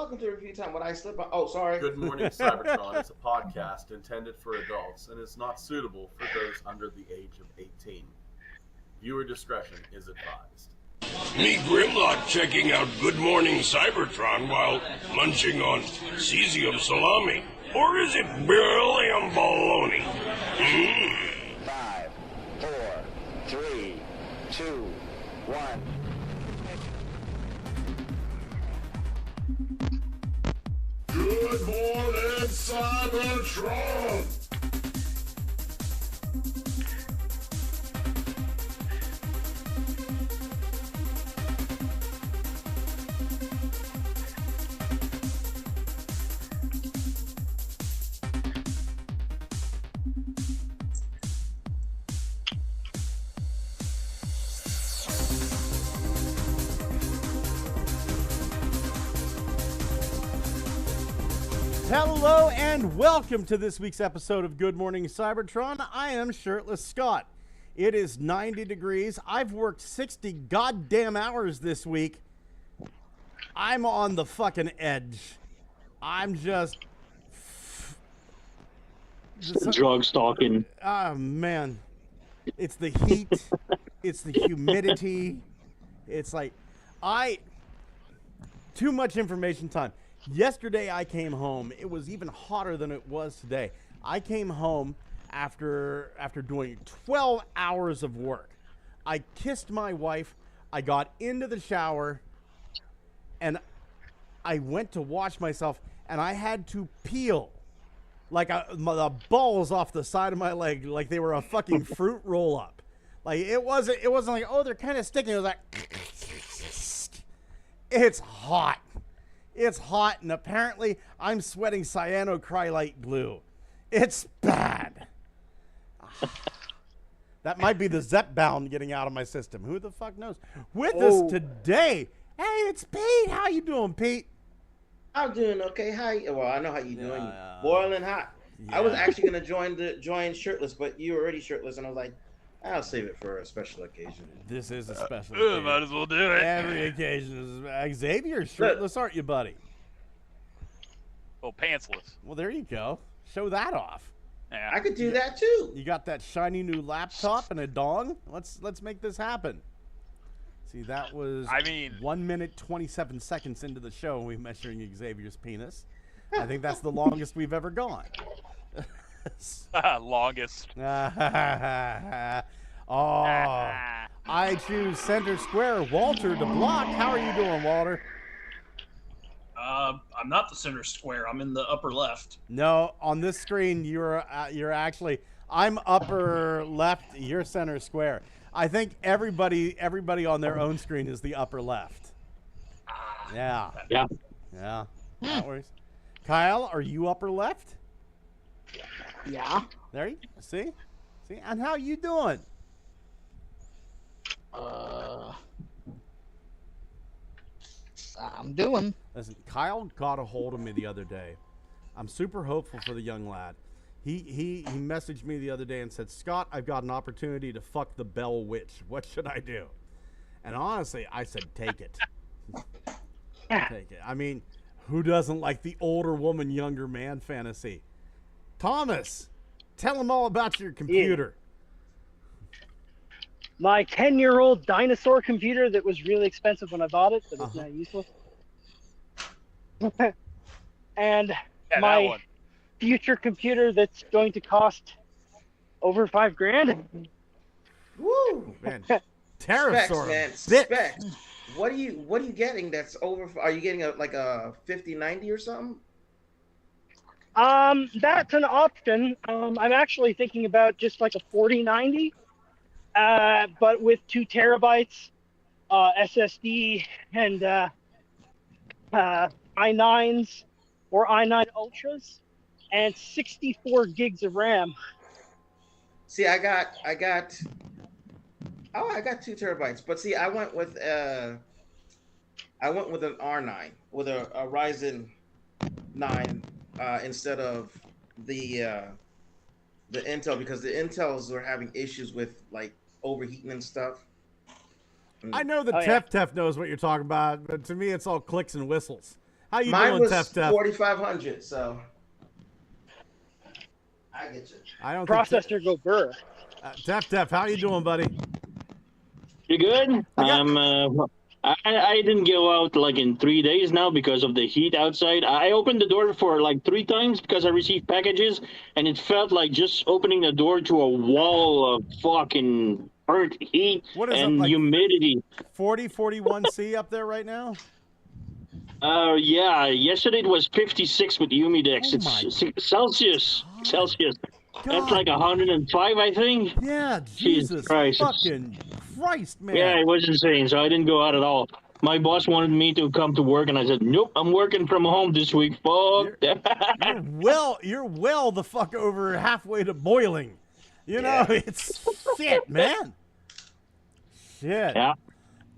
welcome to Review Time. When I slip up, oh, sorry. Good Morning Cybertron is a podcast intended for adults and is not suitable for those under the age of 18. Viewer discretion is advised. Me Grimlock checking out Good Morning Cybertron while munching on cesium salami. Or is it beryllium bologna? 5, 4, 3, 2, 1. Good Morning Cybertron! Hello and welcome to this week's episode of Good Morning Cybertron. I am Shirtless Scott. It is 90 degrees. I've worked 60 goddamn hours this week. I'm on the fucking edge. I'm just drug stalking. Oh, man. It's the heat. It's the humidity. It's like, too much information time. Yesterday I came home. It was even hotter than it was today. I came home after doing 12 hours of work. I kissed my wife. I got into the shower and I went to wash myself and I had to peel like the balls off the side of my leg like they were a fucking fruit roll up. Like it wasn't like, oh, they're kind of sticking. It was like it's hot. It's hot, and apparently I'm sweating cyanocrylite glue. It's bad. That might be the Zepbound getting out of my system. Who the fuck knows? With us today, hey, it's Pete. How you doing, Pete? I'm doing okay. Well, I know how you doing. Boiling hot. Yeah. I was actually going to join shirtless, but you were already shirtless, and I was like, I'll save it for a special occasion. This is a special occasion. Might as well do it. Every occasion is Xavier's shirtless, aren't you, buddy? Well, pantsless. Well, there you go. Show that off. Yeah. I could do that too. You got that shiny new laptop and a dong? Let's make this happen. See, that was 1 minute 27 seconds into the show. We measuring Xavier's penis. I think that's the longest we've ever gone. Longest. I choose center square. Walter to block. How are you doing, Walter? I'm not the center square. I'm in the upper left. No, on this screen you're actually. I'm upper left. You're center square. I think everybody on their own screen is the upper left. Yeah. That works. Kyle, are you upper left? Yeah. There you see, and how you doing? I'm doing. Listen, Kyle got a hold of me the other day. I'm super hopeful for the young lad. He messaged me the other day and said, Scott, I've got an opportunity to fuck the Bell Witch. What should I do? And honestly, I said, take it. Take it. I mean, who doesn't like the older woman, younger man fantasy? Thomas, tell him all about your computer. My 10-year-old dinosaur computer that was really expensive when I bought it, but it's now useless. And my future computer that's going to cost over $5,000. Woo! Man, pterosaur. Man. Specs. What are you getting that's over? Are you getting a 5090 or something? That's an option. I'm actually thinking about just like a 4090, but with 2 terabytes SSD and i9s or i9 Ultras and 64 gigs of RAM. See, I got 2 terabytes, but see, I went with an R9 with a Ryzen 9 instead of the Intel, because the Intels were having issues with like overheating and stuff. I know the Tef knows what you're talking about, but to me it's all clicks and whistles. How you Mine doing, was Tef Tef? 4,500. So I get you. I don't Processor go burr. Tef Tef, how you doing, buddy? You good? I didn't go out like in 3 days now because of the heat outside. I opened the door for like 3 times because I received packages, and it felt like just opening the door to a wall of fucking burnt heat What is and it, like humidity. 41C up there right now? Yeah, yesterday it was 56 with humidex. Oh It's Celsius. God. Celsius. That's God. like 105, I think. Yeah, Jesus Jesus Christ. fucking Christ, man. Yeah, it was insane, so I didn't go out at all. My boss wanted me to come to work, and I said, nope, I'm working from home this week. Fuck that. You're well the fuck over halfway to boiling. You know, it's shit, man. Shit. Yeah,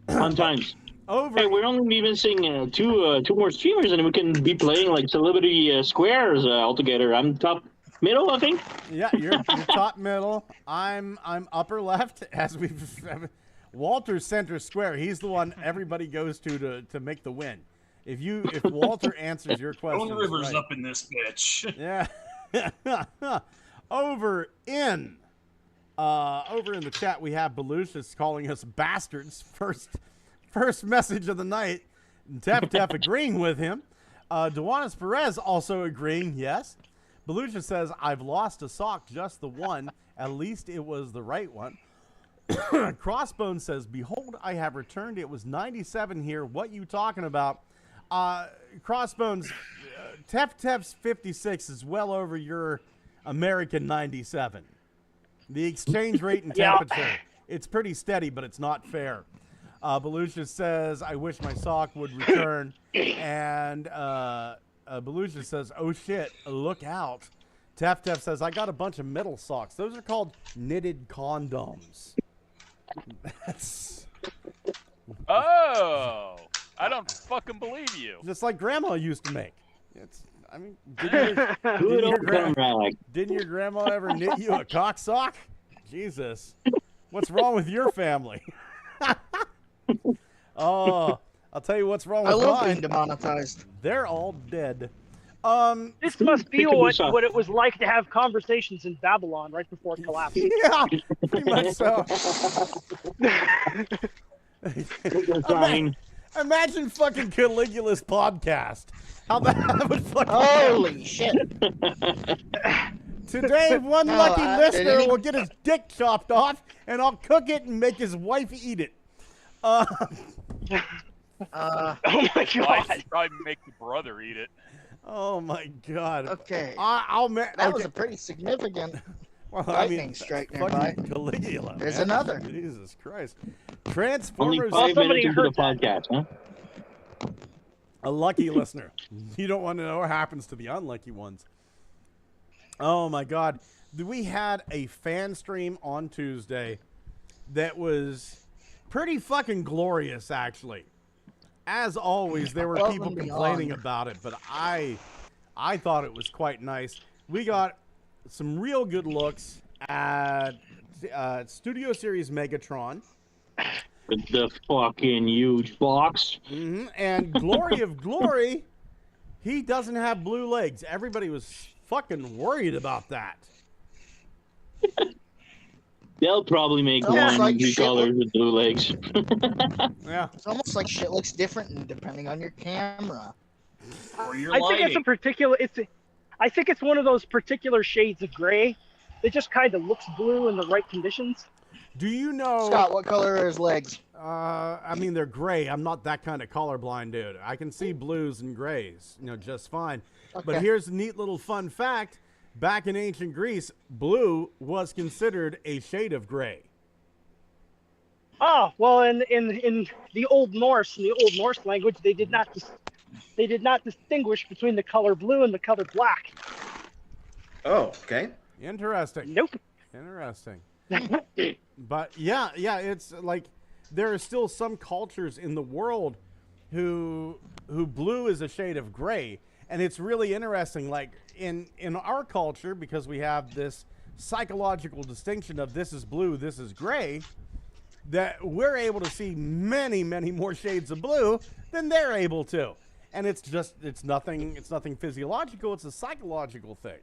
fun times. Over. Hey, we're only missing two more streamers, and we can be playing like Celebrity Squares all together. I'm top middle, I think. Yeah, you're top middle. I'm upper left. As we've Walter's center square. He's the one everybody goes to make the win. If Walter answers your question, Owen Rivers right. up in this bitch. Yeah. Over in the chat, we have Belushis calling us bastards. First message of the night. Tef Tef agreeing with him. Duanis Perez also agreeing, yes. Belushis says, I've lost a sock, just the one. At least it was the right one. Crossbones says, behold, I have returned. It was 97 here. What you talking about? Crossbones, Tef Tef's 56 is well over your American 97. The exchange rate and temperature. It's pretty steady, but it's not fair. Belushis says, I wish my sock would return. And Belushis says, oh shit, look out. Tef Tef says, I got a bunch of metal socks. Those are called knitted condoms. That's Oh, I don't fucking believe you. just like Grandma used to make. Didn't your grandma ever knit you a cock sock? Jesus. What's wrong with your family? Oh, I'll tell you what's wrong with I love mine. being demonetized. They're all dead. This must be what it was like to have conversations in Babylon right before it collapsed. Yeah, pretty much so. Imagine fucking Caligula's podcast. How that would fucking Holy shit. Today, one No, lucky listener did he- will get his dick chopped off, and I'll cook it and make his wife eat it. Oh my god. I'd probably make the brother eat it. Oh my god. Okay. That was a pretty significant well, lightning strike nearby. fucking Caligula. There's man. another. Jesus Christ. Only Transformers. 5 somebody minutes into the heard that. podcast, huh? A lucky listener. You don't want to know what happens to the unlucky ones. Oh my god. We had a fan stream on Tuesday that was pretty fucking glorious, actually. As always, there were Above people and complaining beyond. about it, but I thought it was quite nice. We got some real good looks at Studio Series Megatron. With the fucking huge box. Mm-hmm. And Glory of Glory, he doesn't have blue legs. Everybody was fucking worried about that. They'll probably make Almost one like new shit colors with blue legs. Yeah. It's almost like shit looks different depending on your camera. Or your I think it's lighting. a particular. I think it's one of those particular shades of gray. It just kind of looks blue in the right conditions. Do you know? Scott, what color are his legs? I mean, they're gray. I'm not that kind of colorblind dude. I can see blues and grays, just fine. But Okay. here's a neat little fun fact. Back in ancient Greece, blue was considered a shade of gray. Oh well, in the Old Norse, language, they did not distinguish between the color blue and the color black. Oh, okay. Interesting. Nope. Interesting. But yeah, it's like there are still some cultures in the world who blue is a shade of gray, and it's really interesting. Like in our culture, because we have this psychological distinction of this is blue, this is gray, that we're able to see many, many more shades of blue than they're able to. and it's nothing physiological. It's a psychological thing.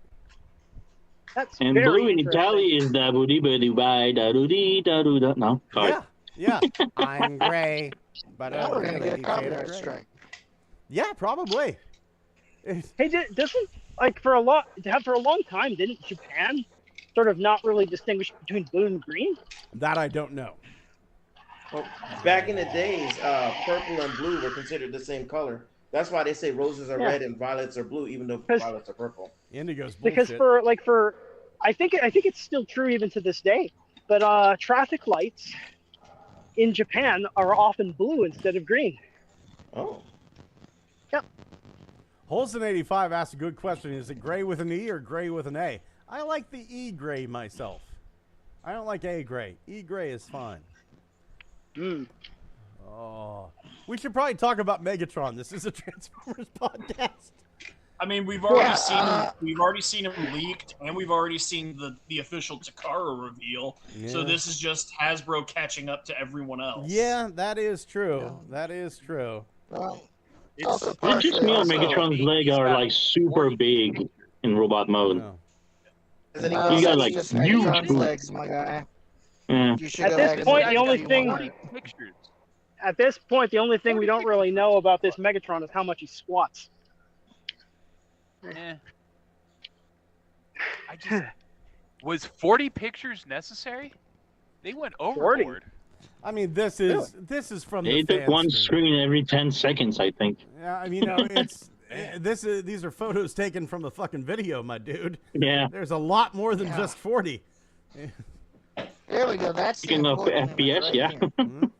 That's And very blue in interesting. Italy is da booty booty bye da doo da doo da. No, sorry. Yeah. I'm gray, but Now we're gonna get a copyright strike. Yeah, probably. Hey, doesn't like for a long time didn't Japan sort of not really distinguish between blue and green? That I don't know. Well, back in the days, purple and blue were considered the same color. That's why they say roses are red and violets are blue, even though violets are purple. Indigo's bullshit. Because I think it's still true even to this day. But traffic lights in Japan are often blue instead of green. Oh. Yep. Holson85 asked a good question. Is it gray with an E or gray with an A? I like the E gray myself. I don't like A gray. E gray is fine. Oh, we should probably talk about Megatron. This is a Transformers podcast. I mean, we've already seen him leaked, and we've already seen the official Takara reveal. Yeah. So this is just Hasbro catching up to everyone else. Yeah, that is true. That is true. Well, It's, It just means Megatron's legs are like super big in robot mode. No. You got like just huge Megatron's legs, my guy. Yeah. You should At go this back to point, the the only if you thing- want. Pictures. At this point, the only thing we don't really know about this Megatron is how much he squats. Eh. I just was 40 pictures necessary? They went overboard. I mean, this is from They the took fan one screen. screen every 10 seconds, I think. Yeah, I mean, these are photos taken from the fucking video, my dude. Yeah. There's a lot more than just 40. There we go. That's Speaking of FPS, right yeah. here.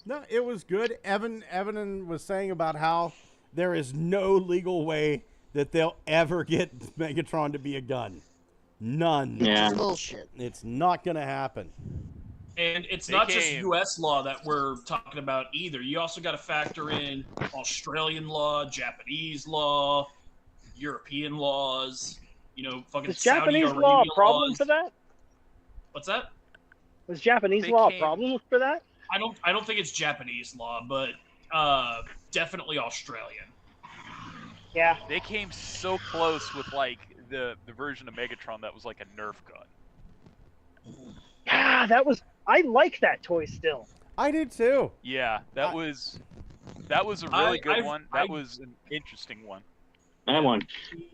No, it was good. Evan was saying about how there is no legal way that they'll ever get Megatron to be a gun. None. Yeah. It's bullshit. It's not going to happen. And it's not just U.S. law that we're talking about either. You also got to factor in Australian law, Japanese law, European laws. You know, fucking Is Saudi Japanese Arabia law a problem laws. for that? What's that? Was Japanese law a problem for that? I don't think it's Japanese law, but definitely Australian. Yeah. They came so close with like the version of Megatron that was like a Nerf gun. Yeah, I like that toy still. I did too. Yeah, that was a really good one. That was an interesting one. That one.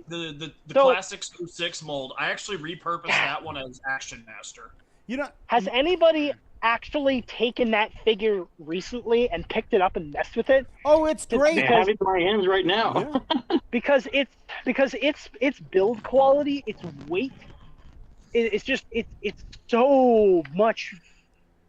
The So- classic 6 mold. I actually repurposed that one as Action Master. You know, Has anybody actually taken that figure recently and picked it up and messed with it? oh, it's great. I have it in my hands right now. Because its build quality, its weight, it's so much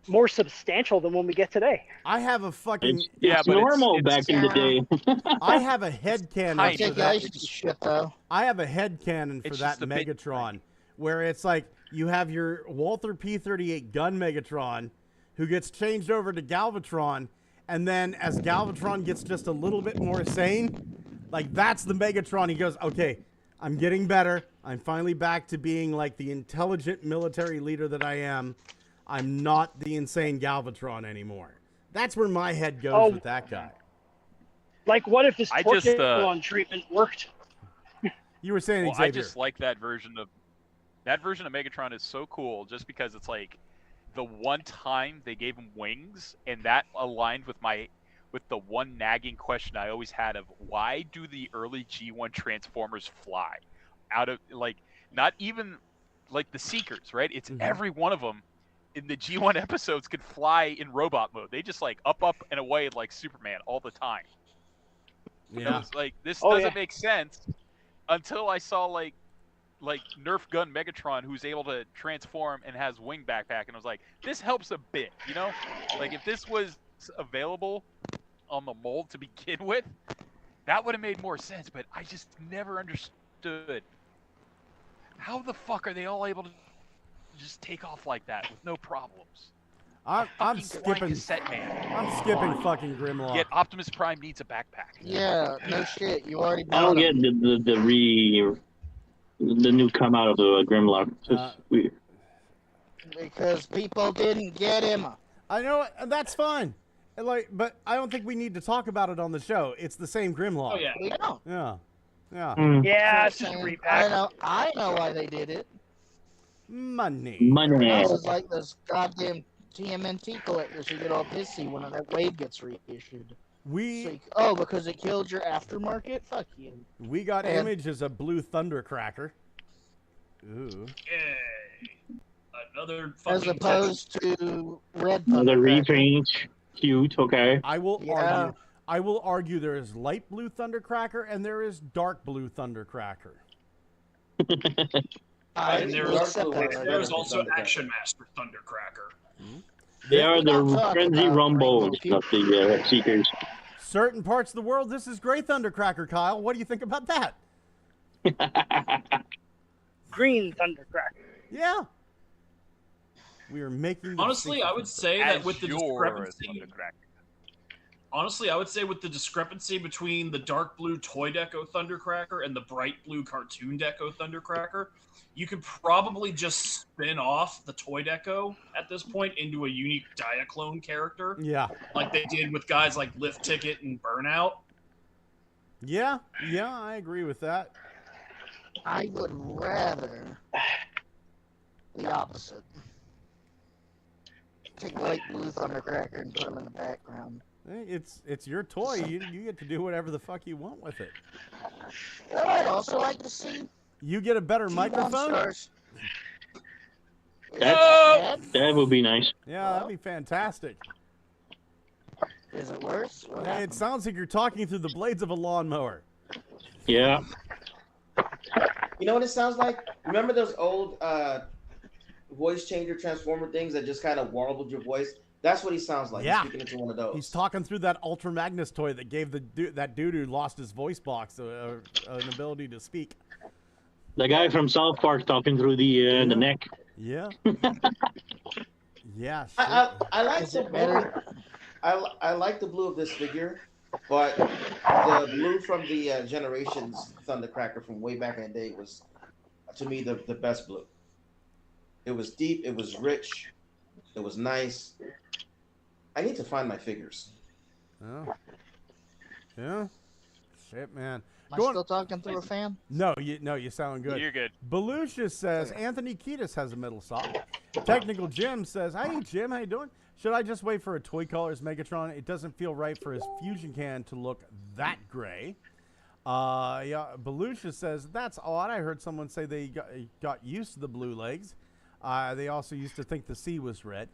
more substantial than when we get today. I have a fucking It's Yeah, but normal it's- back in the day. I have a head cannon Tiny. for Take that. ice shit though. I have a head cannon for It's that just a bit Megatron, where it's like you have your Walther P-38 gun Megatron, who gets changed over to Galvatron, and then as Galvatron gets just a little bit more sane, like that's the Megatron. He goes, okay, I'm getting better. I'm finally back to being like the intelligent military leader that I am. I'm not the insane Galvatron anymore. That's where my head goes with that guy. Like, what if this I just, Torquilon treatment worked? You were saying, Well, I Xavier. just like that version of Megatron is so cool just because it's like the one time they gave him wings, and that aligned with the one nagging question I always had of why do the early G1 Transformers fly out of, like, not even like the Seekers, right? It's every one of them in the G1 episodes could fly in robot mode. They just like up and away like Superman all the time. And I Yeah. was like, this Oh, doesn't yeah. make sense until I saw like Nerf gun Megatron who's able to transform and has wing backpack, and I was like, this helps a bit, you know? Like if this was available on the mold to begin with, that would have made more sense, but I just never understood how the fuck are they all able to just take off like that with no problems. I'm Fucking flying skipping. cassette man. I'm skipping fucking Grimlock. Yet Optimus Prime needs a backpack. Yeah, no shit. You already I don't bought get them. the new come out of the Grimlock. It's just weird. Because people didn't get him. I know that's fine. But I don't think we need to talk about it on the show. It's the same Grimlock. Oh yeah. We don't. Yeah. Yeah, it's just a Saying, repack. I know why they did it. Money. This is like those goddamn TMNT collectors who get all pissy when that wave gets reissued. Because it killed your aftermarket? Fuck you. We got images of blue Thundercracker. Ooh. Yay. Another As fucking opposed to red Another Thundercracker. repaint. Cute. Okay. I will argue there is light blue Thundercracker and there is dark blue Thundercracker. And there's also Action Master Thundercracker. They are the frenzy rumbos of the Seekers. Certain parts of the world, this is gray Thundercracker, Kyle. What do you think about that? Green Thundercracker. Yeah. We are making. Honestly, I would say that with the discrepancy. Honestly, I would say with the discrepancy between the dark blue Toy Deco Thundercracker and the bright blue Cartoon Deco Thundercracker, you could probably just spin off the Toy Deco at this point into a unique Diaclone character. Yeah. Like they did with guys like Lift Ticket and Burnout. Yeah, I agree with that. I would rather the opposite. Take light blue Thundercracker and put him in the background. It's your toy. You get to do whatever the fuck you want with it. I'd also like to see. You get a better microphone? That would be nice. Yeah, that'd be fantastic. Is it worse? It sounds like you're talking through the blades of a lawnmower. Yeah. You know what it sounds like? Remember those old voice changer transformer things that just kind of warbled your voice? That's what he sounds like. Yeah. He's speaking into one of those. He's talking through that Ultra Magnus toy that gave that dude who lost his voice box an ability to speak. The guy from South Park talking through the neck. Yeah. Yeah. I like the blue. I like the blue of this figure, but the blue from the Generations Thundercracker from way back in the day was, to me, the best blue. It was deep. It was rich. It was nice. I need to find my figures. Oh. Yeah. Shit, man. Am I still talking through a fan? No, you sound good. You're good. Belucius says Anthony Kiedis has a middle sock. Technical Jim says, "Hey Jim, how you doing? Should I just wait for a Toy Colors Megatron? It doesn't feel right for his fusion can to look that gray." Yeah, Belucius says, "That's odd. I heard someone say they got used to the blue legs. They also used to think the sea was red."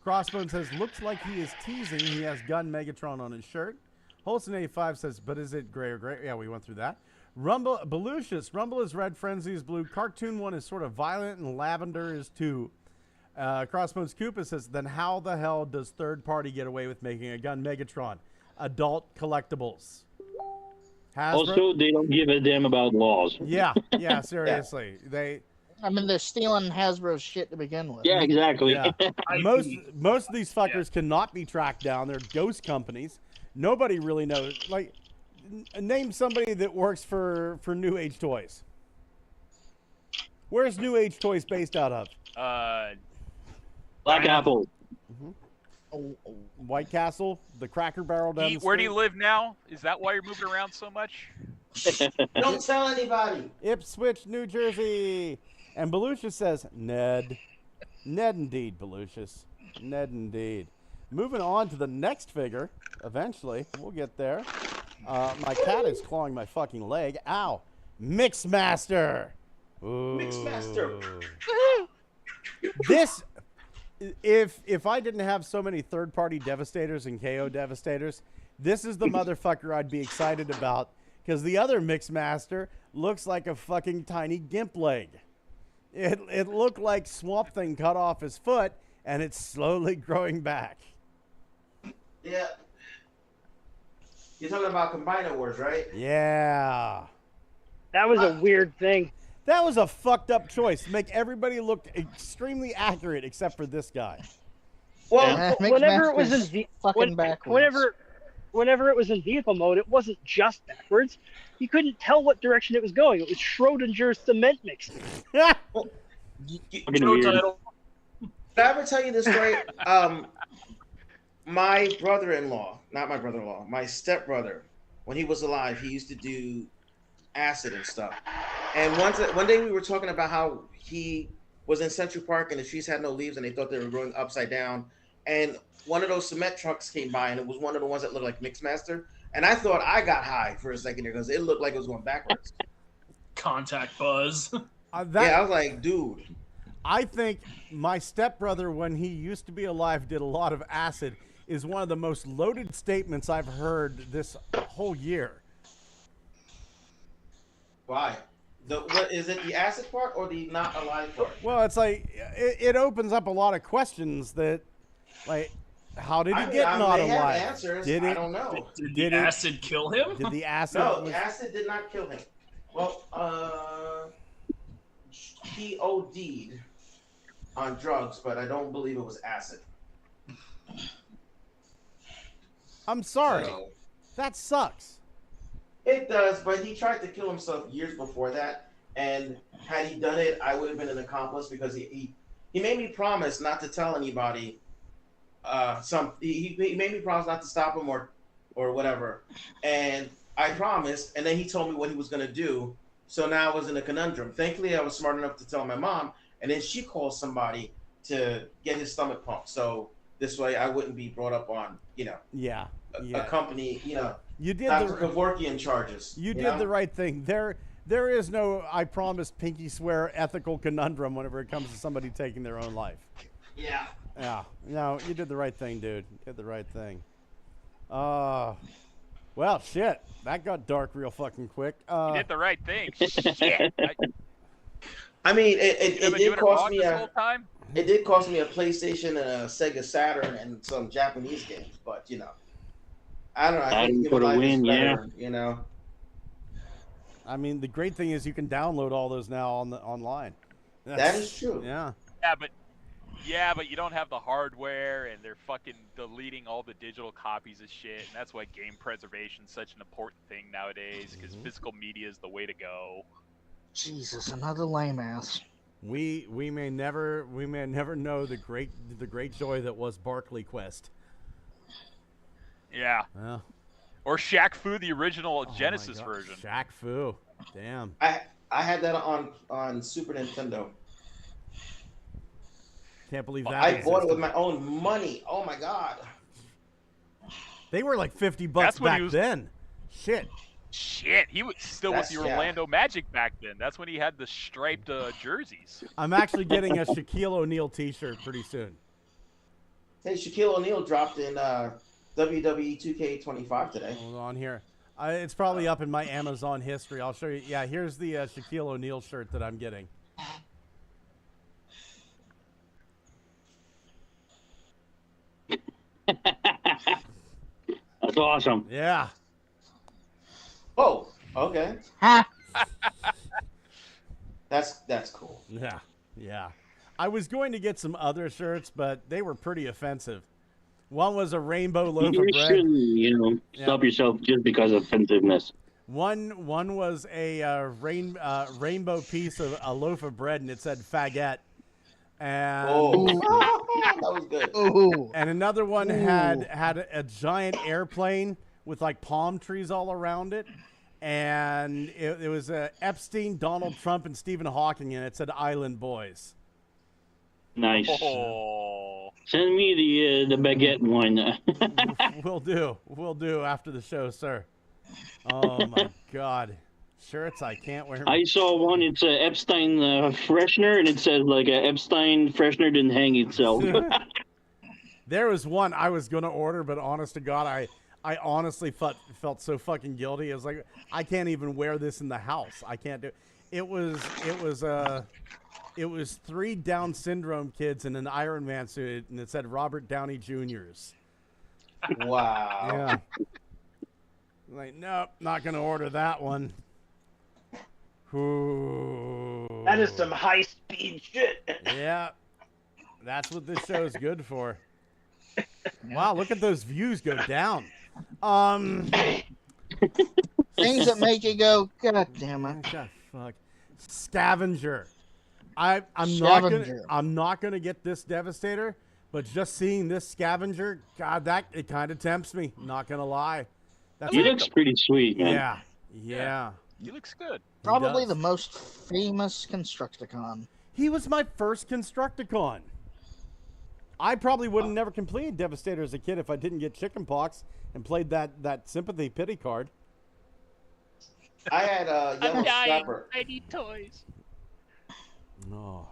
Crossbone says, "Looks like he is teasing. He has Gun Megatron on his shirt." Holston 85 says, "But is it gray or gray?" Yeah, we went through that. Belucius, Rumble is red, Frenzy is blue. Cartoon one is sort of violet, and lavender is too. Crossbones Koopa says, "Then how the hell does third party get away with making a Gun Megatron? Adult collectibles." Hasbro? Also, they don't give a damn about laws. Yeah, seriously. They're stealing Hasbro's shit to begin with. Yeah, exactly. Yeah. Most of these fuckers cannot be tracked down. They're ghost companies. Nobody really knows. Like, name somebody that works for New Age Toys. Where's New Age Toys based out of? Black Apple. White Castle, the Cracker Barrel down the Where do street. you live now? Is that why you're moving around so much? Don't tell anybody. Ipswich, New Jersey. And Belucius says, Ned. Ned indeed, Belucius. Ned indeed. Moving on to the next figure. Eventually, we'll get there. My cat is clawing my fucking leg. Ow. Mixmaster. Ooh. Mixmaster. This, if I didn't have so many third-party Devastators and KO Devastators, this is the motherfucker I'd be excited about, because the other Mixmaster looks like a fucking tiny gimp leg. It looked like Swamp Thing cut off his foot, and it's slowly growing back. Yeah. You're talking about Combiner Wars, right? Yeah. That was a weird thing. That was a fucked up choice to make everybody look extremely accurate except for this guy. Well, whenever it was in backwards. whenever it was in vehicle mode, it wasn't just backwards. You couldn't tell what direction it was going. It was Schrodinger's cement mixer. Did I ever tell you this story? My brother-in-law, not my brother-in-law, my stepbrother, when he was alive, he used to do acid and stuff. And one day we were talking about how he was in Central Park and the trees had no leaves and they thought they were growing upside down. And one of those cement trucks came by and it was one of the ones that looked like Mixmaster. And I thought I got high for a second there because it looked like it was going backwards. Contact buzz. Yeah, I was like, dude. I think my stepbrother, when he used to be alive, did a lot of acid, is one of the most loaded statements I've heard this whole year. Why? What is it, the acid part or the not alive part? Well, it's like it opens up a lot of questions that, like, how did he get not they have alive? answers. Did I don't know. Did the acid kill him? Did the acid? No, the acid did not kill him. Well, he OD'd on drugs, but I don't believe it was acid. I'm sorry. So, that sucks. it does, but he tried to kill himself years before that, and had he done it, I would have been an accomplice because he made me promise not to tell anybody. He made me promise not to stop him or whatever, and I promised, and then he told me what he was going to do. So now I was in a conundrum. Thankfully, I was smart enough to tell my mom, and then she called somebody to get his stomach pumped. So this way, I wouldn't be brought up on, a company, you did Dr. Kevorkian charges. You did the right thing. There is no, I promise, pinky swear, ethical conundrum whenever it comes to somebody taking their own life. Yeah. Yeah. No, you did the right thing, dude. You did the right thing. Well, shit. That got dark real fucking quick. You did the right thing. Shit. I mean, it did cost me this whole time? It did cost me a PlayStation and a Sega Saturn and some Japanese games, but I don't know. I think for a win, better, I mean, the great thing is you can download all those now online. That is true. Yeah. Yeah, but you don't have the hardware, and they're fucking deleting all the digital copies of shit, and that's why game preservation is such an important thing nowadays, because physical media is the way to go. Jesus, another lame ass. We may never know the great joy that was Barclay Quest. Yeah. Or Shaq Fu, the original Genesis God. version. Shaq Fu. Damn. I had that on Super Nintendo. Can't believe that. I bought it with my own money. Oh my god. They were like $50 back then. Shit. He was still with the Orlando Magic back then. That's when he had the striped jerseys. I'm actually getting a Shaquille O'Neal t-shirt pretty soon. Hey, Shaquille O'Neal dropped in WWE 2K25 today. Hold on here. It's probably up in my Amazon history. I'll show you. Yeah, here's the Shaquille O'Neal shirt that I'm getting. That's awesome. Yeah. Oh, okay. That's cool. Yeah. I was going to get some other shirts, but they were pretty offensive. One was a rainbow loaf of bread. You shouldn't, stop yourself just because of offensiveness. One was a rainbow piece of a loaf of bread, and it said faggot. And that was good. And another one had a giant airplane with like palm trees all around it, and it was Epstein, Donald Trump, and Stephen Hawking, and it said "Island Boys." Nice. Oh. Send me the baguette one. We'll do after the show, sir. Oh my God. Shirts I can't wear. I saw one. It's a Epstein freshener, and it says like Epstein freshener didn't hang itself. There was one I was gonna order, but honest to God, I honestly felt so fucking guilty. I was like, I can't even wear this in the house. I can't do it. It was 3 Down syndrome kids in an Iron Man suit, and it said Robert Downey Jr.'s. Wow. Yeah. Like, nope, not gonna order that one. Ooh. That is some high-speed shit. Yeah, that's what this show's good for. Wow, look at those views go down. Things that make you go, God damn it. God, fuck. Scavenger. I'm not gonna get this Devastator But just seeing this scavenger, God, it kind of tempts me. Not gonna lie. He looks pretty sweet, man. Yeah. He looks good. Probably the most famous Constructicon. He was my first Constructicon. I probably would have never completed Devastator as a kid if I didn't get chickenpox and played that sympathy pity card. I had a yellow scrapper. I need toys. Oh.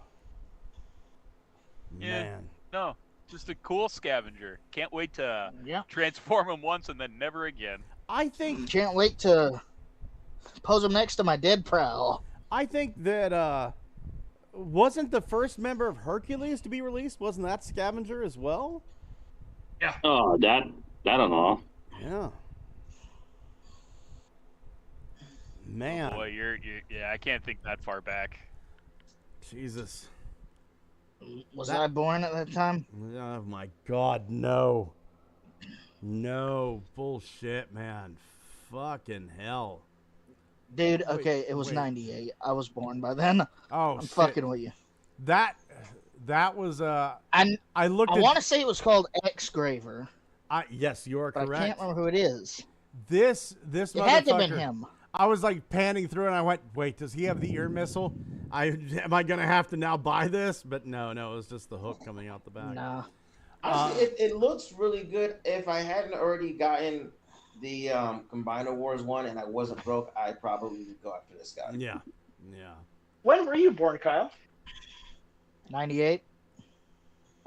Yeah. Man. No, just a cool scavenger. Can't wait to Yeah. transform him once and then never again. I think Can't wait to pose him next to my dead prowl. I think that wasn't the first member of Hercules to be released? Wasn't that Scavenger as well? Yeah. Oh, that I don't know. Yeah. Man. Oh boy, yeah, I can't think that far back. Jesus. Was I born at that time? Oh my God, no. No. Bullshit, man. Fucking hell. Dude, okay, it was 98. I was born by then. Oh, I'm shit. fucking with you. That was I looked I want to say it was called X-Graver. Yes, you are but correct. I can't remember who it is. This It had to have been motherfucker- him. I was like panning through and I went, wait, does he have the ear missile? Am I gonna have to now buy this? But no, it was just the hook coming out the back. Nah. Honestly, it looks really good. If I hadn't already gotten the Combiner Wars one and I wasn't broke, I probably would go after this guy. Yeah. When were you born, Kyle? 98.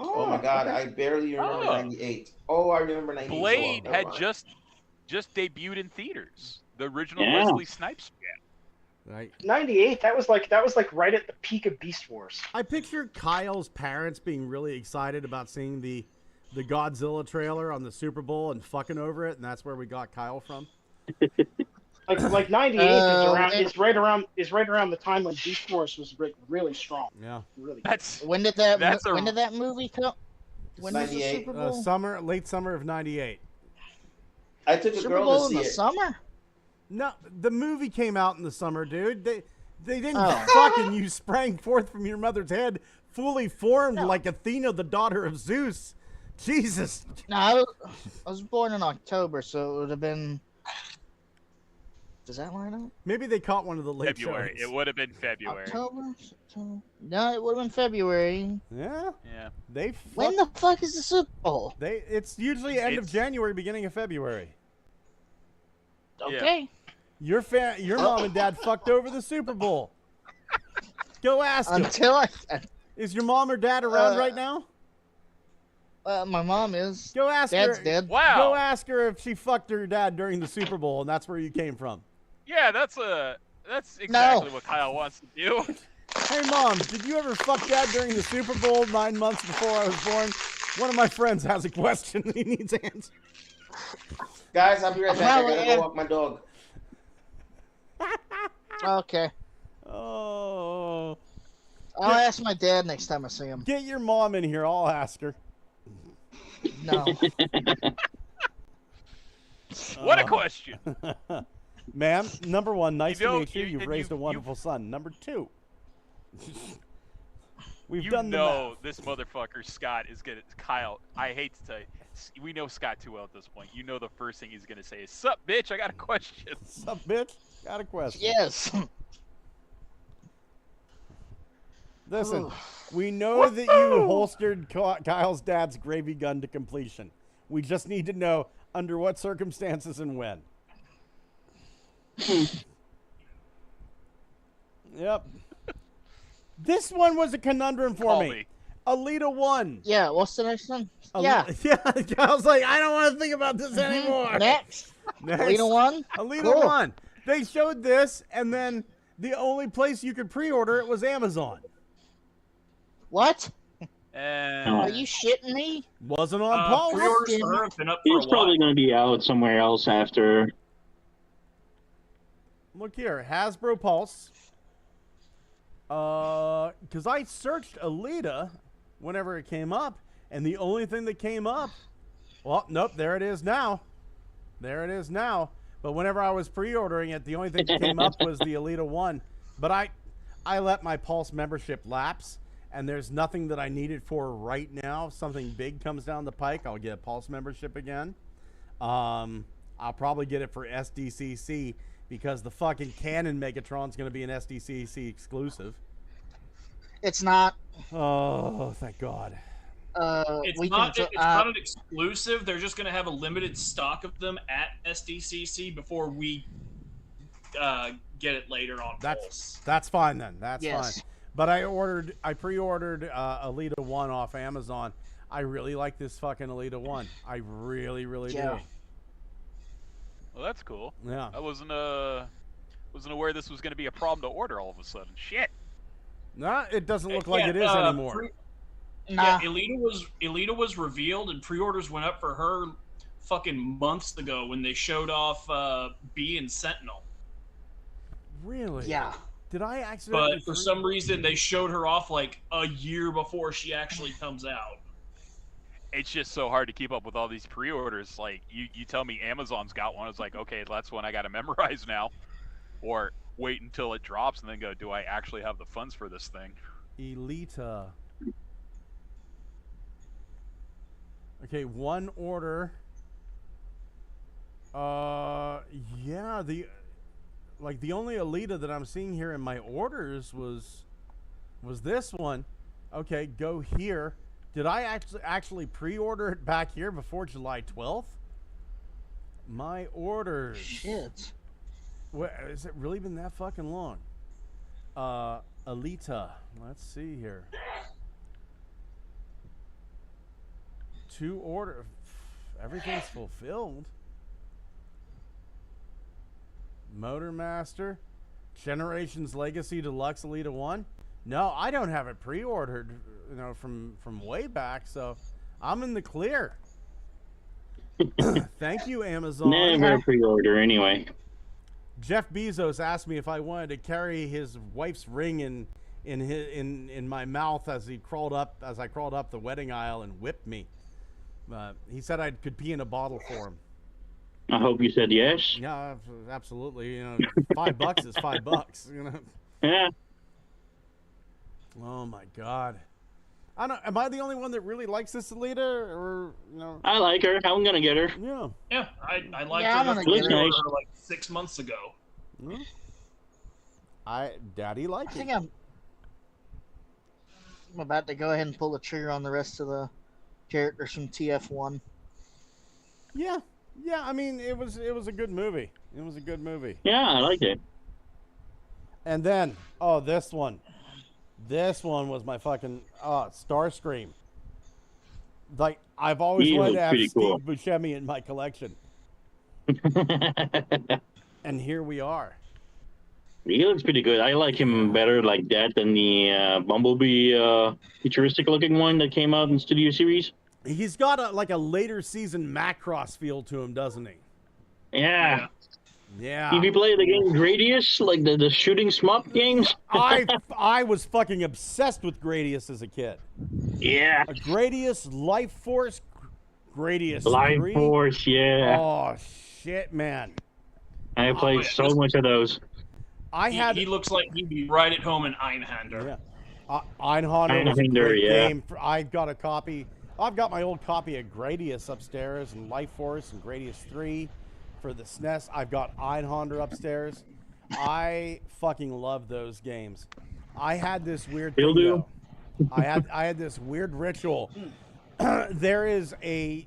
Oh my God, okay. I barely remember 98. Oh, I remember 98. Blade Never had mind. just debuted in theaters. The original Yeah. Wesley Snipes scan. Right. 98. That was like right at the peak of Beast Wars. I picture Kyle's parents being really excited about seeing the Godzilla trailer on the Super Bowl and fucking over it, and that's where we got Kyle from. Like 98 is right around the time when Beast Wars was really strong. Yeah. Really. When did that movie come? When was the 98. Super Bowl? Late summer of 98. I took a Super girl Bowl to in see the it. summer? No, the movie came out in the summer, dude. They didn't Oh. fucking you sprang forth from your mother's head, fully formed like Athena, the daughter of Zeus. Jesus. No, I was born in October, so it would have been. Does that line up? Maybe they caught one of the late February. shows. It would have been February. October? September? No, it would have been February. Yeah. Yeah. When the fuck is the Super Bowl? It's usually end of January, beginning of February. Okay. Your mom and dad fucked over the Super Bowl. Go ask them. Is your mom or dad around right now? My mom is. Go ask Dad's her. dead. Wow. Go ask her if she fucked her dad during the Super Bowl, and that's where you came from. Yeah, that's exactly what Kyle wants to do. Hey, Mom, did you ever fuck Dad during the Super Bowl 9 months before I was born? One of my friends has a question he needs answered. Guys, I'll be right back. I gotta go walk my dog. Okay. Oh. I'll ask my dad next time I see him. Get your mom in here. I'll ask her. No. What a question. Ma'am, number one, nice You know, to meet you. You've raised a wonderful son. Number two, we've done the math. This motherfucker Scott is gonna. Kyle, I hate to tell you, we know Scott too well at this point. You know the first thing he's gonna say is, "Sup, bitch? I got a question." Sup, bitch? Got a question. Yes. Listen, we know that you holstered Kyle's dad's gravy gun to completion. We just need to know under what circumstances and when. Yep. This one was a conundrum for me. Alita 1. Yeah, what's the next one? Yeah. I was like, I don't want to think about this anymore. Next. Alita 1? Alita 1. They showed this, and then the only place you could pre-order it was Amazon. What? Are you shitting me? Wasn't on Pulse. Pre-orders for her have been up for He's a probably while. going to be out somewhere else after. Look here, Hasbro Pulse. Because I searched Alita whenever it came up, and the only thing that came up, well, nope, there it is now. There it is now. But whenever I was pre-ordering it, the only thing that came up was the Alita 1. But I let my Pulse membership lapse, and there's nothing that I need it for right now. If something big comes down the pike, I'll get a Pulse membership again. I'll probably get it for SDCC because the fucking Canon Megatron's going to be an SDCC exclusive. It's not. Oh, thank God. It's not an exclusive. They're just going to have a limited stock of them at SDCC before we get it later on. That's fine then. That's Yes. fine. But I pre-ordered Elita 1 off Amazon. I really like this fucking Elita 1. I really, really do. Well, that's cool. Yeah. I wasn't aware this was going to be a problem to order all of a sudden. Shit. Nah, it doesn't look like it is anymore. Yeah, Elita was revealed and pre-orders went up for her fucking months ago when they showed off B and Sentinel. Really? Yeah. Did I accidentally? But for some reason, they showed her off like a year before she actually comes out. It's just so hard to keep up with all these pre-orders. Like, you tell me Amazon's got one, it's like, okay, that's one I got to memorize now. Or wait until it drops and then go, do I actually have the funds for this thing? Elita. Okay, one order. Yeah, the only Elita that I'm seeing here in my orders was this one. Okay, go here. Did I actually pre-order it back here before July 12th? My orders. Shit. What, has it really been that fucking long? Elita. Let's see here. 2 order. Everything's fulfilled. Motormaster. Generations Legacy Deluxe Elita 1. No, I don't have it pre-ordered, you know, from way back, so I'm in the clear. Thank you, Amazon. Never pre-order anyway. Jeff Bezos asked me if I wanted to carry his wife's ring in my mouth as I crawled up the wedding aisle and whipped me. He said I could pee in a bottle for him. I hope you said yes. Yeah, absolutely. You know, $5 is $5. You know. Yeah. Oh my God. I don't. Am I the only one that really likes this Elita, or you know? I like her. I'm gonna get her. Yeah. Yeah, I liked Yeah, I'm her. gonna Before get I her. ordered her like 6 months ago. Daddy likes I think it. I'm about to go ahead and pull the trigger on the rest of the characters from TF1. Yeah. I mean, it was a good movie. It was a good movie. Yeah, I liked it. And then, this one. This one was my fucking Starscream. Like, I've always wanted to have Steve Buscemi in my collection. And here we are. He looks pretty good. I like him better like that than the Bumblebee futuristic looking one that came out in Studio Series. He's got a later season Macross feel to him, doesn't he? Yeah. Yeah. If you play the game grey-dius, like the shooting shmup games. I was fucking obsessed with grey-dius as a kid. Yeah. A grey-dius, Life Force, grey-dius Life 3. Force, yeah. Oh shit, man. I played so much of those. He looks like he'd be right at home in Einhander. Yeah. Einhander was a great yeah. game. I've got my old copy of grey-dius upstairs, and Life Force and grey-dius 3 for the SNES. I've got Einhander upstairs. I fucking love those games. I had this weird thing, though. I had this weird ritual. There is a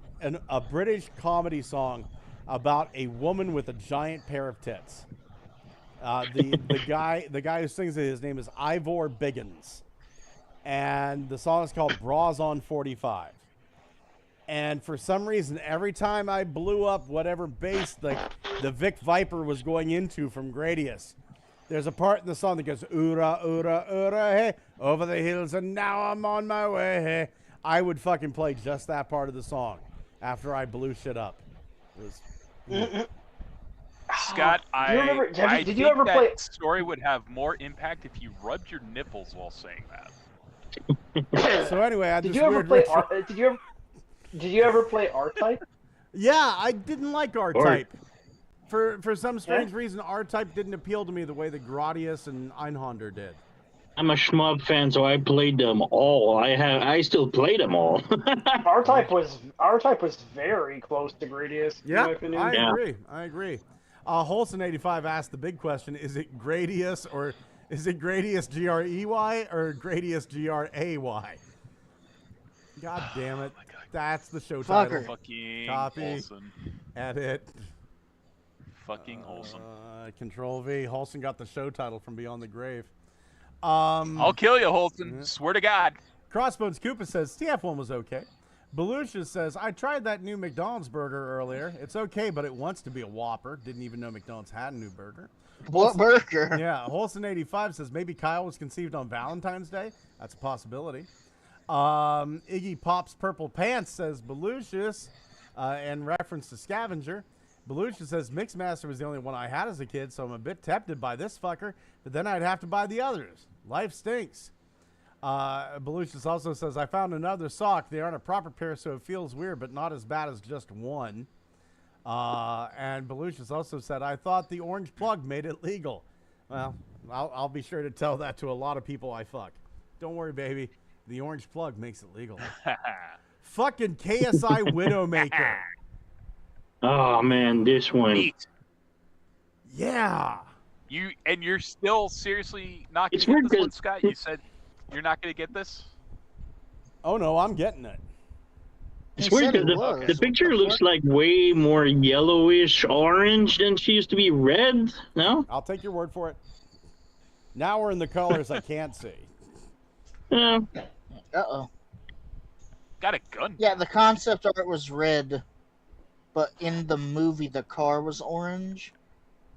British comedy song about a woman with a giant pair of tits. The guy who sings it, his name is Ivor Biggins, and the song is called Bras on 45. And for some reason, every time I blew up whatever base the Vic Viper was going into from grey-dius, there's a part in the song that goes, "Oora, oora, oora, hey, over the hills, and now I'm on my way, hey." I would fucking play just that part of the song after I blew shit up. It was... Scott, did you ever play? Story would have more impact if you rubbed your nipples while saying that. So anyway, I had Did this you ever weird play? ritual. Did you ever play R-Type? Yeah, I didn't like R-Type. For some strange reason, R-Type didn't appeal to me the way that grey-dius and Einhander did. I'm a shmup fan, so I played them all. I still play them all. R-Type was very close to grey-dius, in my opinion. I agree. Holson85 asked the big question: is it grey-dius or is it grey-dius Grey or grey-dius Gray? God damn it! That's the show title. Fucking Copy. Holson. Edit. Fucking Holson. Control V. Holson got the show title from Beyond the Grave. I'll kill you, Holton. Swear to God. Crossbones Koopa says TF1 was okay. Belucia says, I tried that new McDonald's burger earlier. It's okay, but it wants to be a Whopper. Didn't even know McDonald's had a new burger. What burger? Yeah, Holson85 says maybe Kyle was conceived on Valentine's Day. That's a possibility. Iggy Pop's Purple Pants says Belucius, in reference to Scavenger. Belucia says Mixmaster was the only one I had as a kid, so I'm a bit tempted by this fucker, but then I'd have to buy the others. Life stinks. Belucius also says, I found another sock. They aren't a proper pair, so it feels weird, but not as bad as just one. And Belucius also said, I thought the orange plug made it legal. Well, I'll be sure to tell that to a lot of people I fuck. Don't worry, baby. The orange plug makes it legal. Fucking KSI Widowmaker. Oh, man, this one. Neat. Yeah. You're still seriously not going It's to get weird this one, 'cause- Scott? You said you're not going to get this? Oh, no, I'm getting it. It's He weird said because it the was. picture looks like way more yellowish orange than she used to be red. No? I'll take your word for it. Now we're in the colors I can't see. Yeah. Uh-oh. Got a gun. Yeah, the concept art was red, but in the movie the car was orange.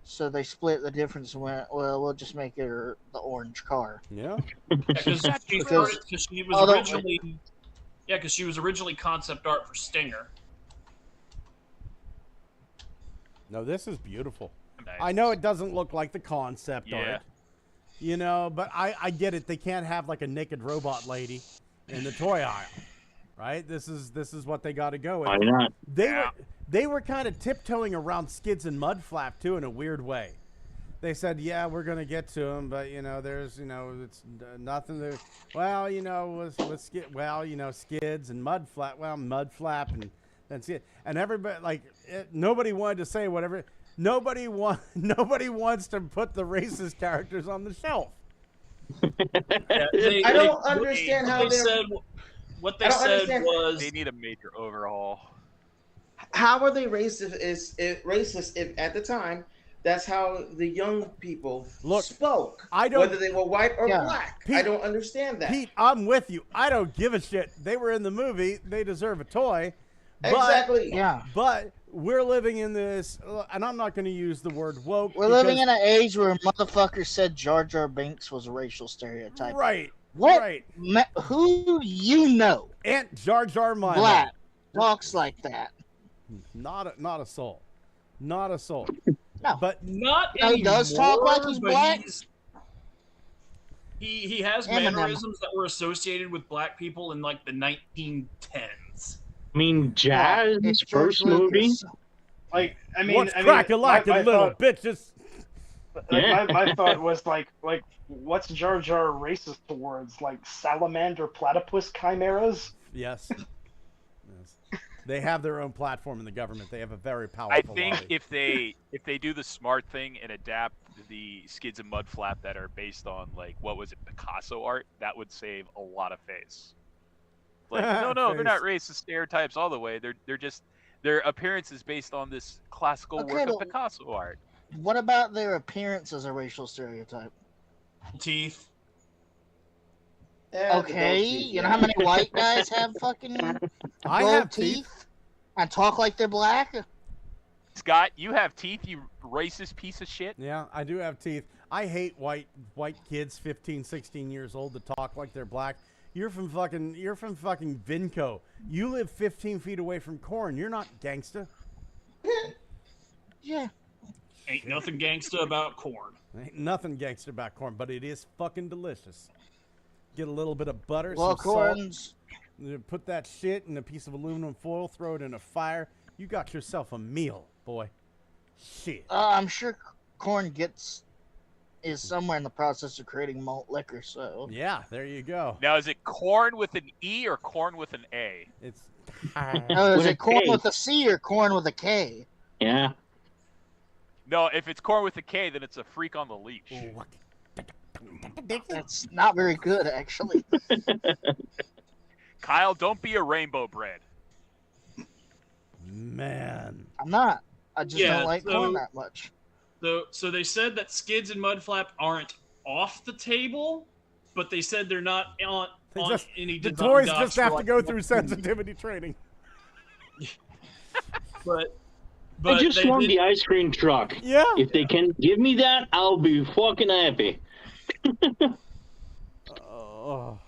So they split the difference and went, well, we'll just make her the orange car. Yeah. Because she was originally concept art for Stinger. No, this is beautiful. Nice. I know it doesn't look like the concept Yeah. art. You know, but I get it. They can't have like a naked robot lady in the toy aisle. Right? This is what they got to go with. Why not? They were kind of tiptoeing around Skids and Mudflap too in a weird way. They said, "Yeah, we're gonna get to them, but there's it's nothing to. Well, with Skids and Mudflap. Well, Mudflap and that's it. And everybody nobody wanted to say whatever. Nobody wants to put the racist characters on the shelf. I don't understand how what they said was they need a major overhaul. How are they racist? Racist if at the time that's how the young people spoke. Whether they were white or black. Pete, I don't understand that. Pete, I'm with you. I don't give a shit. They were in the movie. They deserve a toy. Exactly. Yeah. But we're living in this, and I'm not going to use the word woke. We're living in an age where motherfuckers said Jar Jar Binks was a racial stereotype. Right. What? Right. Who you know? Aunt Jar Jar Mima. Black talks like that. Not a soul. Not a soul. No. But not No, he does talk like he's but black. He has Eminem. mannerisms that were associated with black people in like the 1910s. I mean, Jazz It's George first movie. Lucas. what's crack-a-lackin', little bitches? My thought was like, what's Jar Jar racist towards? Like salamander platypus chimeras? Yes. They have their own platform in the government. They have a very powerful I think lobby. if they do the smart thing and adapt the Skids and Mudflap that are based on Picasso art, that would save a lot of face. No, they're not racist stereotypes all the way. They're just their appearance is based on this classical work of Picasso art. What about their appearance as a racial stereotype? Teeth. Yeah, Okay, you know how many white guys have fucking I gold have teeth. and talk like they're black? Scott, you have teeth, you racist piece of shit. Yeah, I do have teeth. I hate white kids 15, 16 years old to talk like they're black. You're from fucking Vinco. You live 15 feet away from corn. You're not gangsta. Yeah. Ain't nothing gangsta about corn. Ain't nothing gangster about corn, but it is fucking delicious. Get a little bit of butter, Well, some salt. corn's Put that shit in a piece of aluminum foil, throw it in a fire. You got yourself a meal, boy. Shit. I'm sure corn is somewhere in the process of creating malt liquor. So Yeah, there you go. Now, is it corn with an E or corn with an A? It's oh, is With a it corn K. with a C or corn with a K? Yeah. No, if it's corn with a K, then it's a freak on the leash. That's not very good, actually. Kyle, don't be a rainbow bread. Man. I'm not. I just Yeah, don't like so- corn that much. So they said that skids and mudflap aren't off the table, but they said they're not on any the development toys docs just for, have to like, go through sensitivity training. But I just they want did- the ice cream truck. Yeah. If they can give me that, I'll be fucking happy. Oh.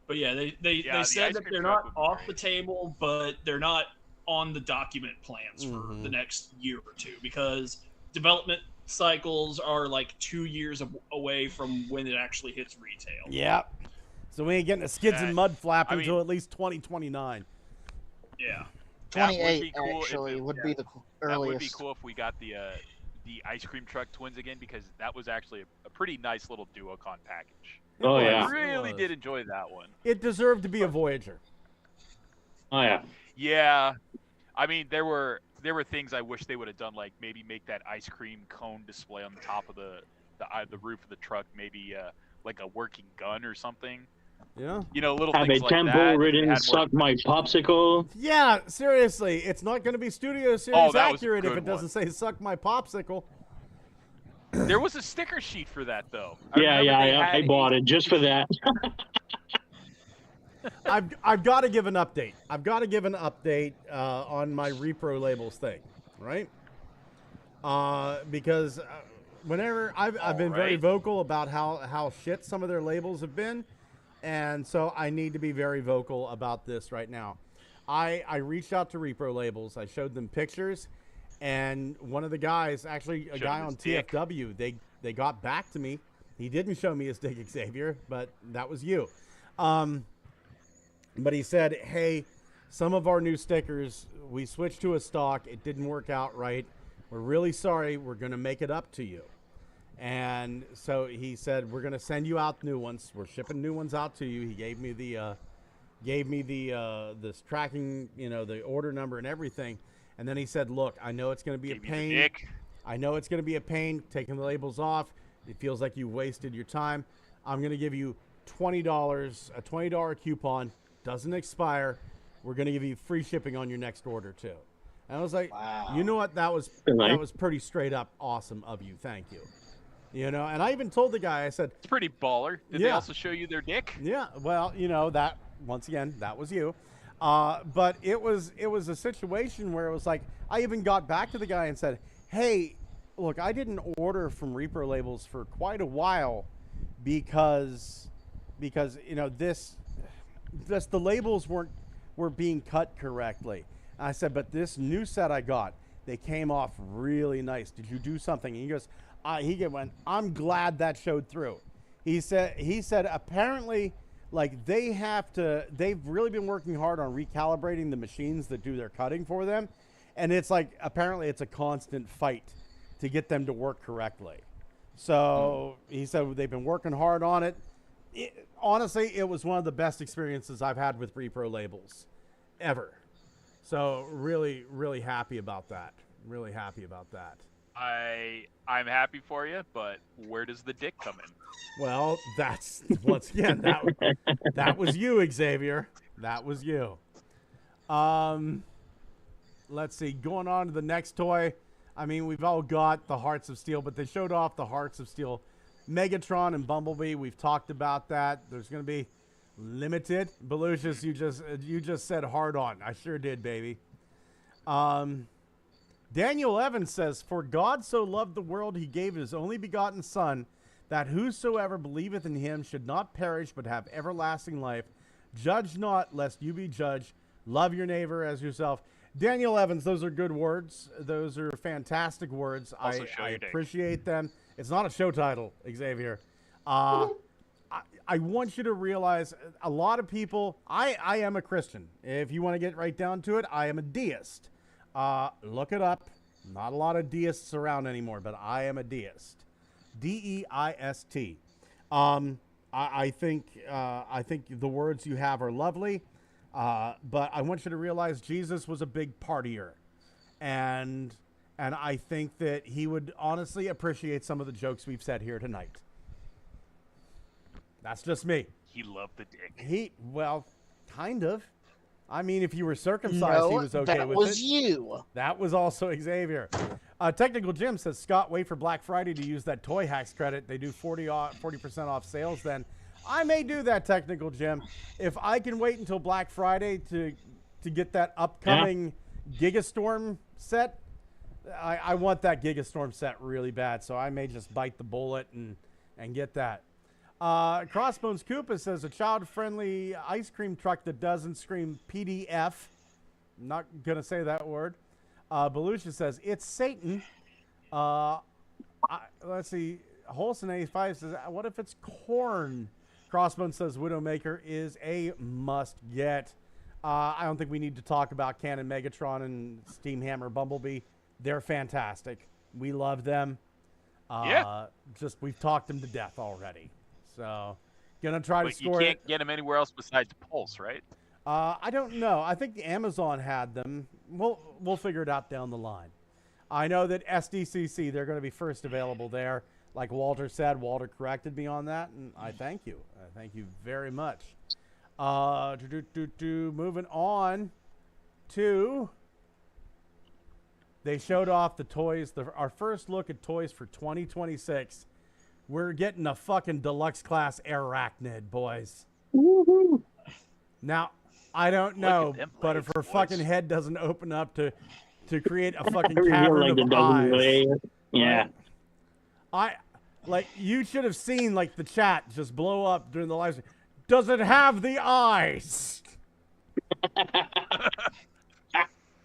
But yeah, Yeah, they the said ice that cream they're truck not would be off great. the table, but they're not on the document plans for Mhm. the next year or two because development cycles are like 2 years away from when it actually hits retail. Yeah. So we ain't getting a skids and mud flap I mean- until at least 2029. Yeah. That would be 28 cool if actually it- would be the That would be earliest. cool if we got the ice cream truck twins again, because that was actually a pretty nice little Duocon package. Oh, It yeah. was. I really It did was. enjoy that one. It deserved to be a Voyager. Oh, yeah. Yeah, I mean there were things I wish they would have done, like maybe make that ice cream cone display on the top of the roof of the truck, maybe like a working gun or something. Yeah. You know, little Have a things like that. tempo They written, had more- suck my popsicle. Yeah, seriously. It's not going to be Studio Series Oh, that was a accurate if good it doesn't say suck my popsicle. There was a sticker sheet for that though. Yeah, I bought it just for that. I've got to give an update. I've got to give an update on my repro labels thing, right? Because whenever I've been very right. vocal about how shit some of their labels have been, and so I need to be very vocal about this right now. I reached out to repro labels. I showed them pictures, and one of the guys, actually a Showed guy him on his dick. TFW, they got back to me. He didn't show me his dick, Xavier, but that was you. But he said, hey, some of our new stickers, we switched to a stock. It didn't work out right. We're really sorry. We're going to make it up to you. And so he said, we're going to send you out new ones. We're shipping new ones out to you. He gave me the this tracking, the order number and everything. And then he said, look, I know it's going to be Gave a you the pain. dick. I know it's going to be a pain taking the labels off. It feels like you wasted your time. I'm going to give you $20, a $20 coupon. Doesn't expire. We're going to give you free shipping on your next order too. And I was like, Wow. you know what? That was pretty straight up awesome of you. Thank you. And I even told the guy, I said, It's pretty baller. Did they Yeah. also show you their dick? yeah, well, that once again, that was you. But it was a situation where it was like, I even got back to the guy and said, hey, look, I didn't order from repro labels for quite a while because the labels were being cut correctly. And I said, but this new set I got, they came off really nice. Did you do something? And he goes, went, I'm glad that showed through. He said apparently, like, they've really been working hard on recalibrating the machines that do their cutting for them. And it's like, apparently it's a constant fight to get them to work correctly. So he said they've been working hard on it. Honestly, it was one of the best experiences I've had with repro labels ever. So really, really happy about that. Really happy about that. I'm happy for you, but where does the dick come in? Well, that's once again that was you, Xavier. That was you. Let's see. Going on to the next toy. I mean, we've all got the Hearts of Steel, but they showed off the Hearts of Steel Megatron and Bumblebee. We've talked about that. There's going to be limited. Belucius, you just said hard on. I sure did, baby. Daniel Evans says, for God so loved the world, he gave his only begotten Son, that whosoever believeth in him should not perish, but have everlasting life. Judge not, lest you be judged. Love your neighbor as yourself. Daniel Evans, those are good words. Those are fantastic words. Also show I your dick. appreciate them. It's not a show title, Xavier. I want you to realize a lot of people, I am a Christian. If you want to get right down to it, I am a deist. Look it up. Not a lot of deists around anymore, but I am a deist. DEIST. I think the words you have are lovely, but I want you to realize Jesus was a big partier, and I think that he would honestly appreciate some of the jokes we've said here tonight. That's just me. He loved the dick. Well, kind of. I mean, if you were circumcised, he was okay with it. That was you. That was also Xavier. Technical Jim says, Scott, wait for Black Friday to use that Toy Hacks credit. They do 40% off sales then. I may do that, Technical Jim. If I can wait until Black Friday to get that upcoming Gigastorm set, I want that Gigastorm set really bad. So I may just bite the bullet and get that. Crossbones Koopa says, a child-friendly ice cream truck that doesn't scream PDF. I'm not going to say that word. Belushi says, it's Satan. Let's see. Holson 85 says, what if it's corn? Crossbones says, Widowmaker is a must-get. I don't think we need to talk about Cannon Megatron and Steamhammer Bumblebee. They're fantastic. We love them. Just, we've talked them to death already. So, gonna try to score it. You can't get them anywhere else besides Pulse, right? I don't know. I think Amazon had them. We'll figure it out down the line. I know that SDCC, they're going to be first available there. Like Walter said, Walter corrected me on that, and I thank you. Thank you very much. Moving on to... They showed off the toys. Our first look at toys for 2026. We're getting a fucking deluxe class Arachnid, boys. Woohoo! Now, I don't know, but if her fucking head doesn't open up to create a fucking cavern of eyes. Yeah. You should have seen like the chat just blow up during the live stream. Does it have the eyes?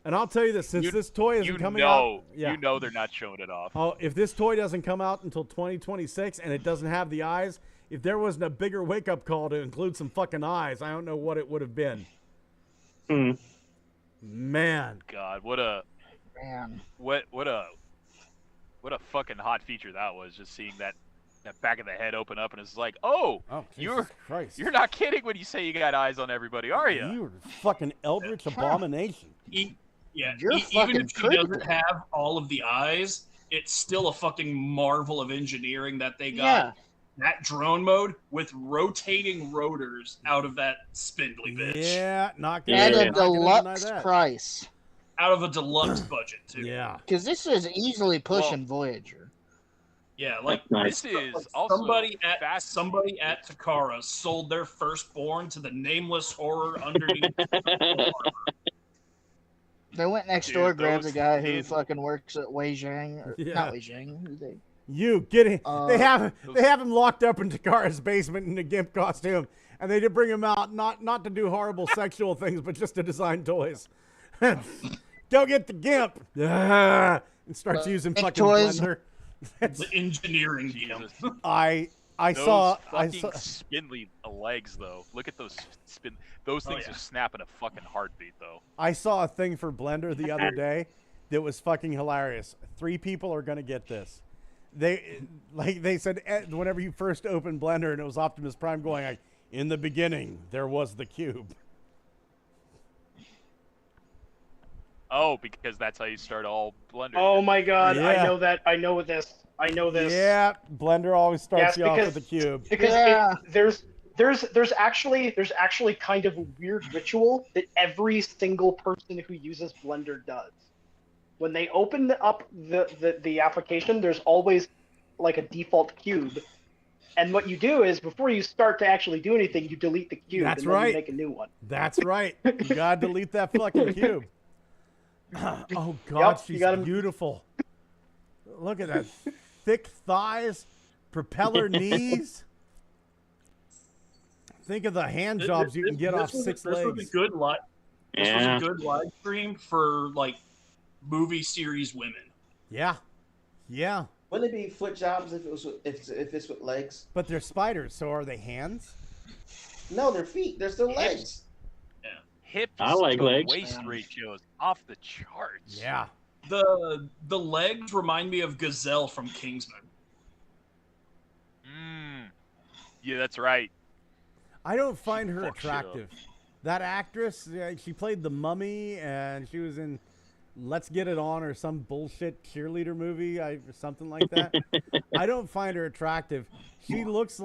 And I'll tell you this, since this toy isn't coming out... You know they're not showing it off. Oh, if this toy doesn't come out until 2026 and it doesn't have the eyes, if there wasn't a bigger wake-up call to include some fucking eyes, I don't know what it would have been. Man. God, what a fucking hot feature that was, just seeing that back of the head open up, and it's like, you're not kidding when you say you got eyes on everybody, are you? You're a fucking eldritch abomination. Even if she doesn't have all of the eyes, it's still a fucking marvel of engineering that they got that drone mode with rotating rotors out of that spindly bitch. Yeah, not good. At a deluxe price. Out of a deluxe budget, too. Yeah. Because this is easily pushing Voyager. Yeah, like this is also somebody at Takara sold their firstborn to the nameless horror underneath. They went next door, grabbed the guy who fucking works at Wei Zhang, or not Wei Zhang. You get it? They have him locked up in Takara's basement in a GIMP costume, and they did bring him out not to do horrible sexual things, but just to design toys. Go get the GIMP, and starts using fucking toys. Blender. The engineering GIMP. I those saw spindly legs though. Look at those those things are snapping a fucking heartbeat though. I saw a thing for Blender the other day that was fucking hilarious. 3 people are gonna get this. They said whenever you first open Blender, and it was Optimus Prime going like, in the beginning there was the cube. Oh, because that's how you start all Blender. Oh my god, Yeah. I know that. I know this. Yeah, Blender always starts you off with the cube. Because there's actually kind of a weird ritual that every single person who uses Blender does. When they open up the application, there's always like a default cube. And what you do is, before you start to actually do anything, you delete the cube. That's and then right. you make a new one. That's right. You gotta delete that fucking cube. Oh god, she's beautiful. Look at that. Thick thighs, propeller knees. Think of the hand jobs you can get off 6 legs. This was a good live stream for like movie series women. Yeah. Wouldn't it be foot jobs if it's with legs? But they're spiders, so are they hands? No, they're feet. They're still legs. Hips I like to legs. waist ratios off the charts. Yeah. The legs remind me of Gazelle from Kingsman. Yeah, that's right. I don't find her Fuck shit up. attractive. That actress, she played the Mummy, and she was in Let's Get It On or some bullshit cheerleader movie, or something like that. I don't find her attractive. She looks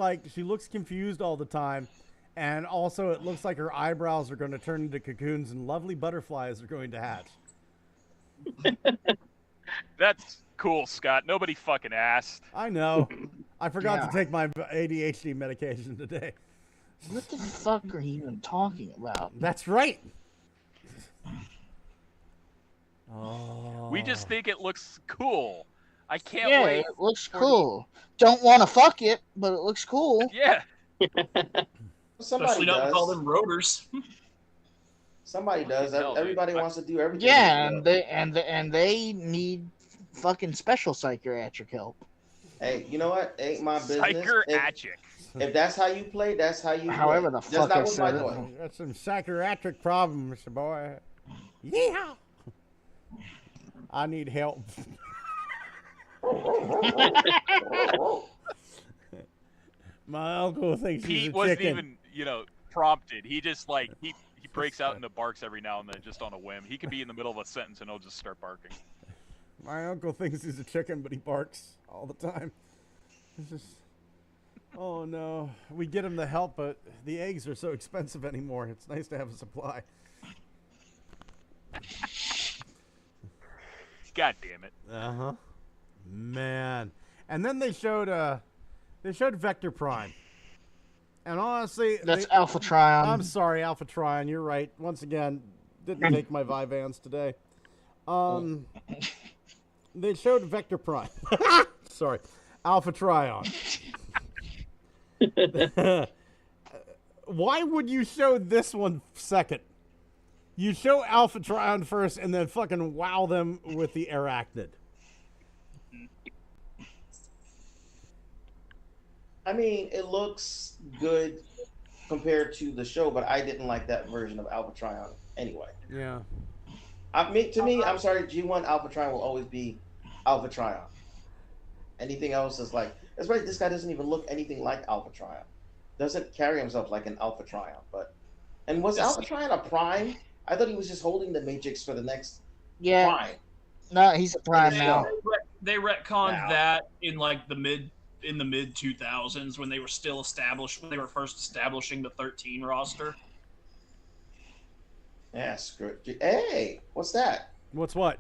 confused all the time, and also it looks like her eyebrows are going to turn into cocoons and lovely butterflies are going to hatch. That's cool, Scott. Nobody fucking asked. I know. I forgot to take my ADHD medication today. What the fuck are you even talking about? That's right. Oh. We just think it looks cool. I can't Yeah, wait. it looks cool. Don't want to fuck it, but it looks cool. Yeah. Somebody Especially not does. with all them rotors. Somebody does. Everybody wants to do everything. Yeah, and they need fucking special psychiatric help. Hey, you know what? Ain't my business. Psychiatric. If that's how you play, that's how you However play. the fuck I That's not said with my it. toy. That's some psychiatric problems, boy. Yeehaw! I need help. My uncle thinks he's Pete a wasn't chicken. even, prompted. He just he breaks out into barks every now and then just on a whim. He could be in the middle of a sentence and he'll just start barking. My uncle thinks he's a chicken, but he barks all the time. It's just, oh no. We get him the help, but the eggs are so expensive anymore. It's nice to have a supply. God damn it. Uh-huh. Man. And then they showed Vector Prime. And honestly, That's Alpha Trion. I'm sorry, Alpha Trion, you're right. Once again, didn't take my Vyvanse today. They showed Vector Prime. Sorry. Alpha Trion. Why would you show this one second? You show Alpha Trion first and then fucking wow them with the Arachnid. I mean, it looks good compared to the show, but I didn't like that version of Alpha Trion anyway. Yeah. To me, I'm sorry, G1 Alpha Trion will always be Alpha Trion. Anything else is like, especially this guy doesn't even look anything like Alpha Trion. Doesn't carry himself like an Alpha Trion. And was Alpha Trion a Prime? I thought he was just holding the Matrix for the next Prime. No, he's a Prime now. They retconned that in the mid 2000s when they were still established, when they were first establishing the 13 roster. Yeah, screw it. Hey, what's that? What's what?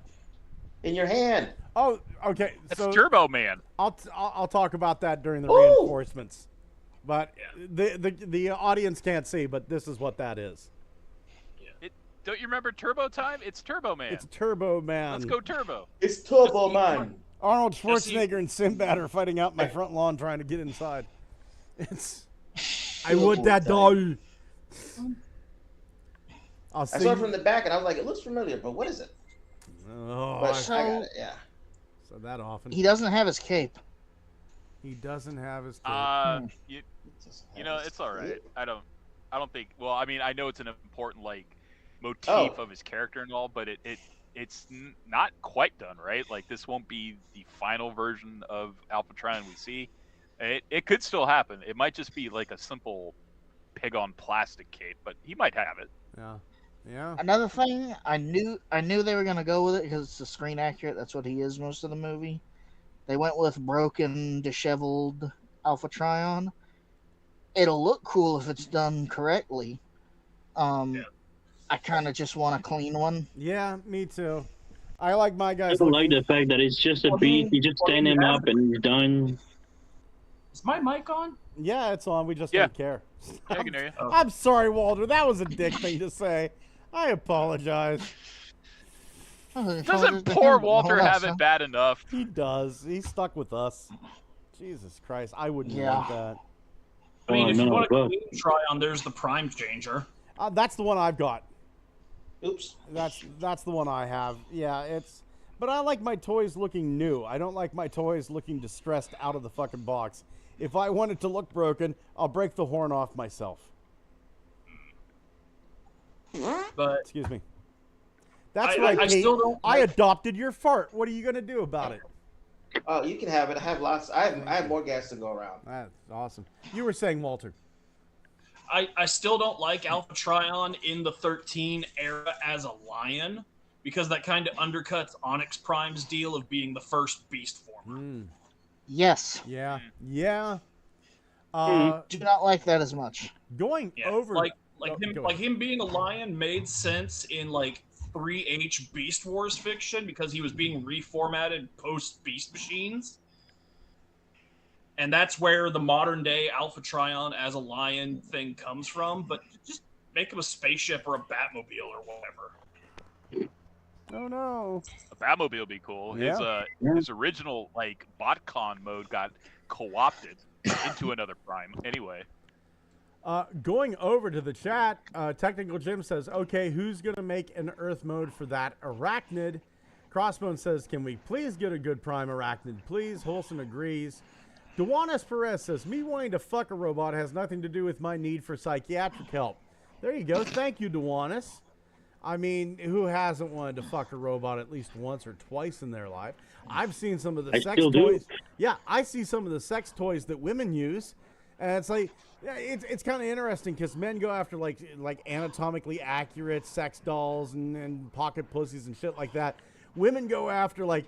In your hand. Oh, okay. That's Turbo Man. I'll talk about that during the reinforcements. But the audience can't see, but this is what that is. Don't you remember Turbo Time? It's Turbo Man. It's Turbo Man. Let's go Turbo. It's Turbo Man. Arnold Schwarzenegger and Sinbad are fighting out in my front lawn trying to get inside. It's. I want that doll. I saw it from the back and I was like, it looks familiar, but what is it? Oh, but I got it, yeah. So that often. He doesn't have his cape. He doesn't have his cape. It's all right. I don't think. Well, I mean, I know it's an important motif of his character and all, but it's not quite done right. Like, this won't be the final version of Alpha Trion we see. It could still happen. It might just be like a simple pig on plastic cape, but he might have it. Yeah. Another thing, I knew they were gonna go with it because it's the screen accurate. That's what he is most of the movie. They went with broken, disheveled Alpha Trion. It'll look cool if it's done correctly. I kind of just want a clean one. Yeah, me too. I like my guys. I don't like the fact that it's just a beat. You just stand him up and he's done. Is my mic on? Yeah, it's on. We just don't care. I can hear you. I'm sorry, Walter. That was a dick thing to say. I apologize. Doesn't poor Walter have it bad enough? He does. He's stuck with us. Jesus Christ. I wouldn't want that. I mean, if you want to try on, there's the Prime Changer. That's the one I've got. Oops. That's the one I have. Yeah, but I like my toys looking new. I don't like my toys looking distressed out of the fucking box. If I want it to look broken, I'll break the horn off myself. But excuse me. That's right, Pete. I adopted your fart. What are you going to do about it? Oh, you can have it. I have lots. I have more gas to go around. That's awesome. You were saying, Walter. I still don't like Alpha Trion in the 13 era as a lion because that kind of undercuts Onyx Prime's deal of being the first beast former. Yes. Yeah. Yeah. Do not like that as much. Going over like him being a lion made sense in like 3H Beast Wars fiction because he was being reformatted post Beast Machines. And that's where the modern day Alpha Trion as a lion thing comes from, but just make him a spaceship or a Batmobile or whatever. Oh no. A Batmobile would be cool. Yeah. His original like BotCon mode got co-opted into another Prime. Anyway. Going over to the chat, Technical Jim says, okay, who's going to make an Earth mode for that arachnid? Crossbone says, can we please get a good Prime arachnid, please? Holson agrees. Duanis Perez says, me wanting to fuck a robot has nothing to do with my need for psychiatric help. There you go. Thank you, Duanis. I mean, who hasn't wanted to fuck a robot at least once or twice in their life? I've seen some of the sex toys. Yeah, I see some of the sex toys that women use. And it's like, yeah, it's kind of interesting because men go after like anatomically accurate sex dolls and pocket pussies and shit like that. Women go after like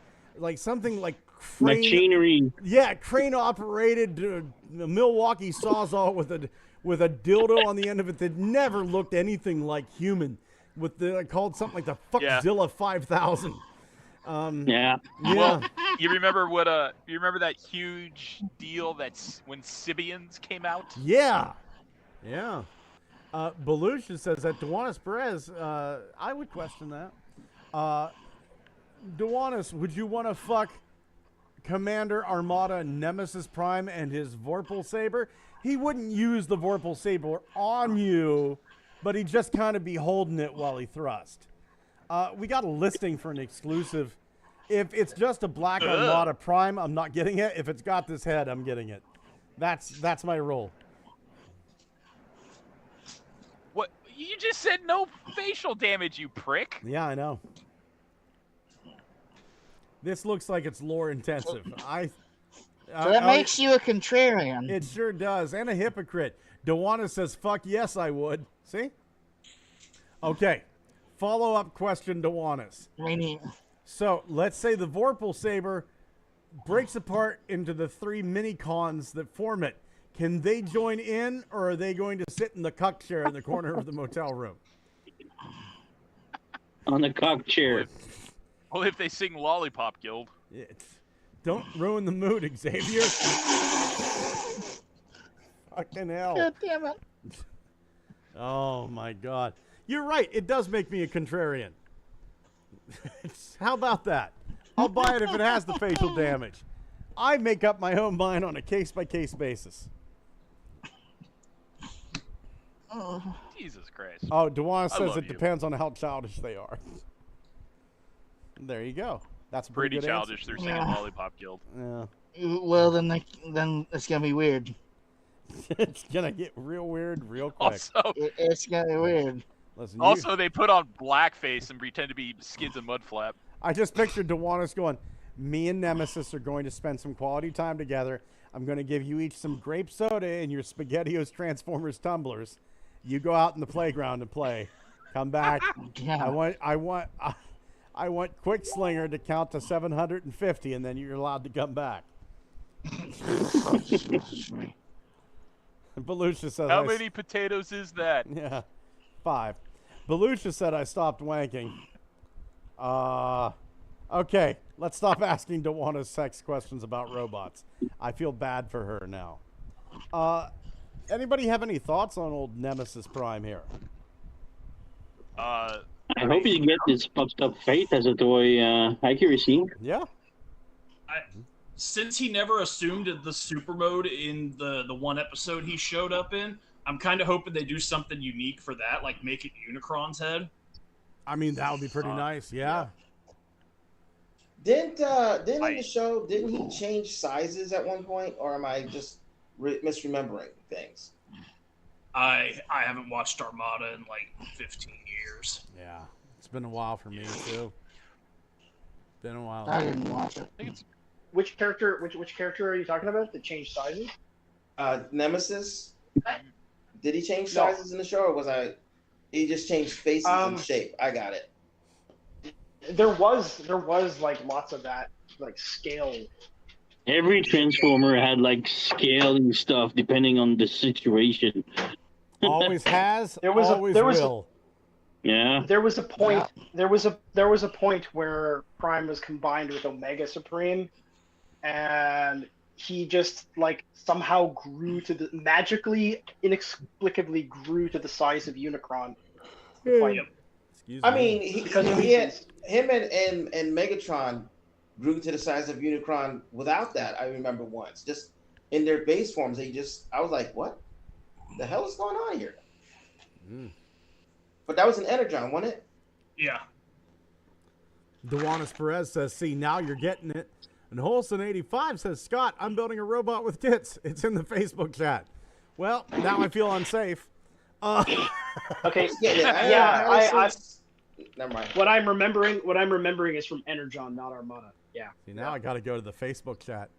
something like machinery. Yeah, crane operated Milwaukee Sawzall with a dildo on the end of it that never looked anything like human. With called something like the Fuckzilla 5000. Yeah. Well, you remember that huge deal that's when Sibians came out? Yeah. Yeah. Belushi says that Duanis Perez, I would question that. Duanis, would you want to fuck Commander Armada Nemesis Prime and his Vorpal Saber? He wouldn't use the Vorpal Saber on you, but he'd just kind of be holding it while he thrust. We got a listing for an exclusive. If it's just a black Armada Prime, I'm not getting it. If it's got this head, I'm getting it. That's my role. What? You just said no facial damage, you prick. Yeah, I know. This looks like it's lore intensive. So that makes you a contrarian. It sure does, and a hypocrite. Dewana says, fuck yes, I would. See? Okay. Follow-up question, Dewanis. So, let's say the Vorpal Saber breaks apart into the 3 mini-cons that form it. Can they join in, or are they going to sit in the cuck chair in the corner of the motel room? On the cuck chair. Well, if they sing Lollipop Guild. Don't ruin the mood, Xavier. Fucking hell. God damn it. Oh, my God. You're right. It does make me a contrarian. How about that? I'll buy it if it has the facial damage. I make up my own mind on a case-by-case basis. Jesus Christ. Oh, Dewan says it you. depends on how childish they are. There you go. That's a pretty good childish. answer. They're singing Lollipop Guild. Yeah. Well, then it's gonna be weird. It's gonna get real weird real quick. Also, it's gonna be weird. Listen, also, they put on blackface and pretend to be Skids and Mudflap. I just pictured Dewanis going, me and Nemesis are going to spend some quality time together. I'm going to give you each some grape soda and your SpaghettiOs Transformers tumblers. You go out in the playground and play. Come back. Yeah. I want Quick Slinger to count to 750, and then you're allowed to come back. Belushi says, how many potatoes is that? Yeah, 5. Belushi said I stopped wanking. Okay, let's stop asking Dewana's sex questions about robots. I feel bad for her now. Anybody have any thoughts on old Nemesis Prime here? I hope you get this fucked up fate as a toy accuracy. Yeah. Since he never assumed the super mode in the one episode he showed up in, I'm kind of hoping they do something unique for that, like make it Unicron's head. I mean, that would be pretty nice, yeah. Didn't in the show, didn't he change sizes at one point, or am I just misremembering things? I haven't watched Armada in like 15 years. Yeah, it's been a while for me too. Been a while. I didn't watch it. I think it's which character are you talking about that changed sizes? Nemesis. Did he change sizes in the show, or was I? He just changed faces and shape. I got it. There was like lots of that, like scale. Every Transformer had like scaling stuff depending on the situation. Always has. Always will. Yeah. There was a point. There was a point where Prime was combined with Omega Supreme, and he just like somehow grew to the magically, inexplicably grew to the size of Unicron. I mean, him and Megatron grew to the size of Unicron without that. I remember once, just in their base forms, I was like, what the hell is going on here? But that was an Energon, wasn't it? Yeah. Dewanis Perez says, see, now you're getting it. And Holson85 says, Scott, I'm building a robot with tits. It's in the Facebook chat. Well, now I feel unsafe. Okay. Never mind. What I'm remembering is from Energon, not Armada. Yeah. See, now I got to go to the Facebook chat.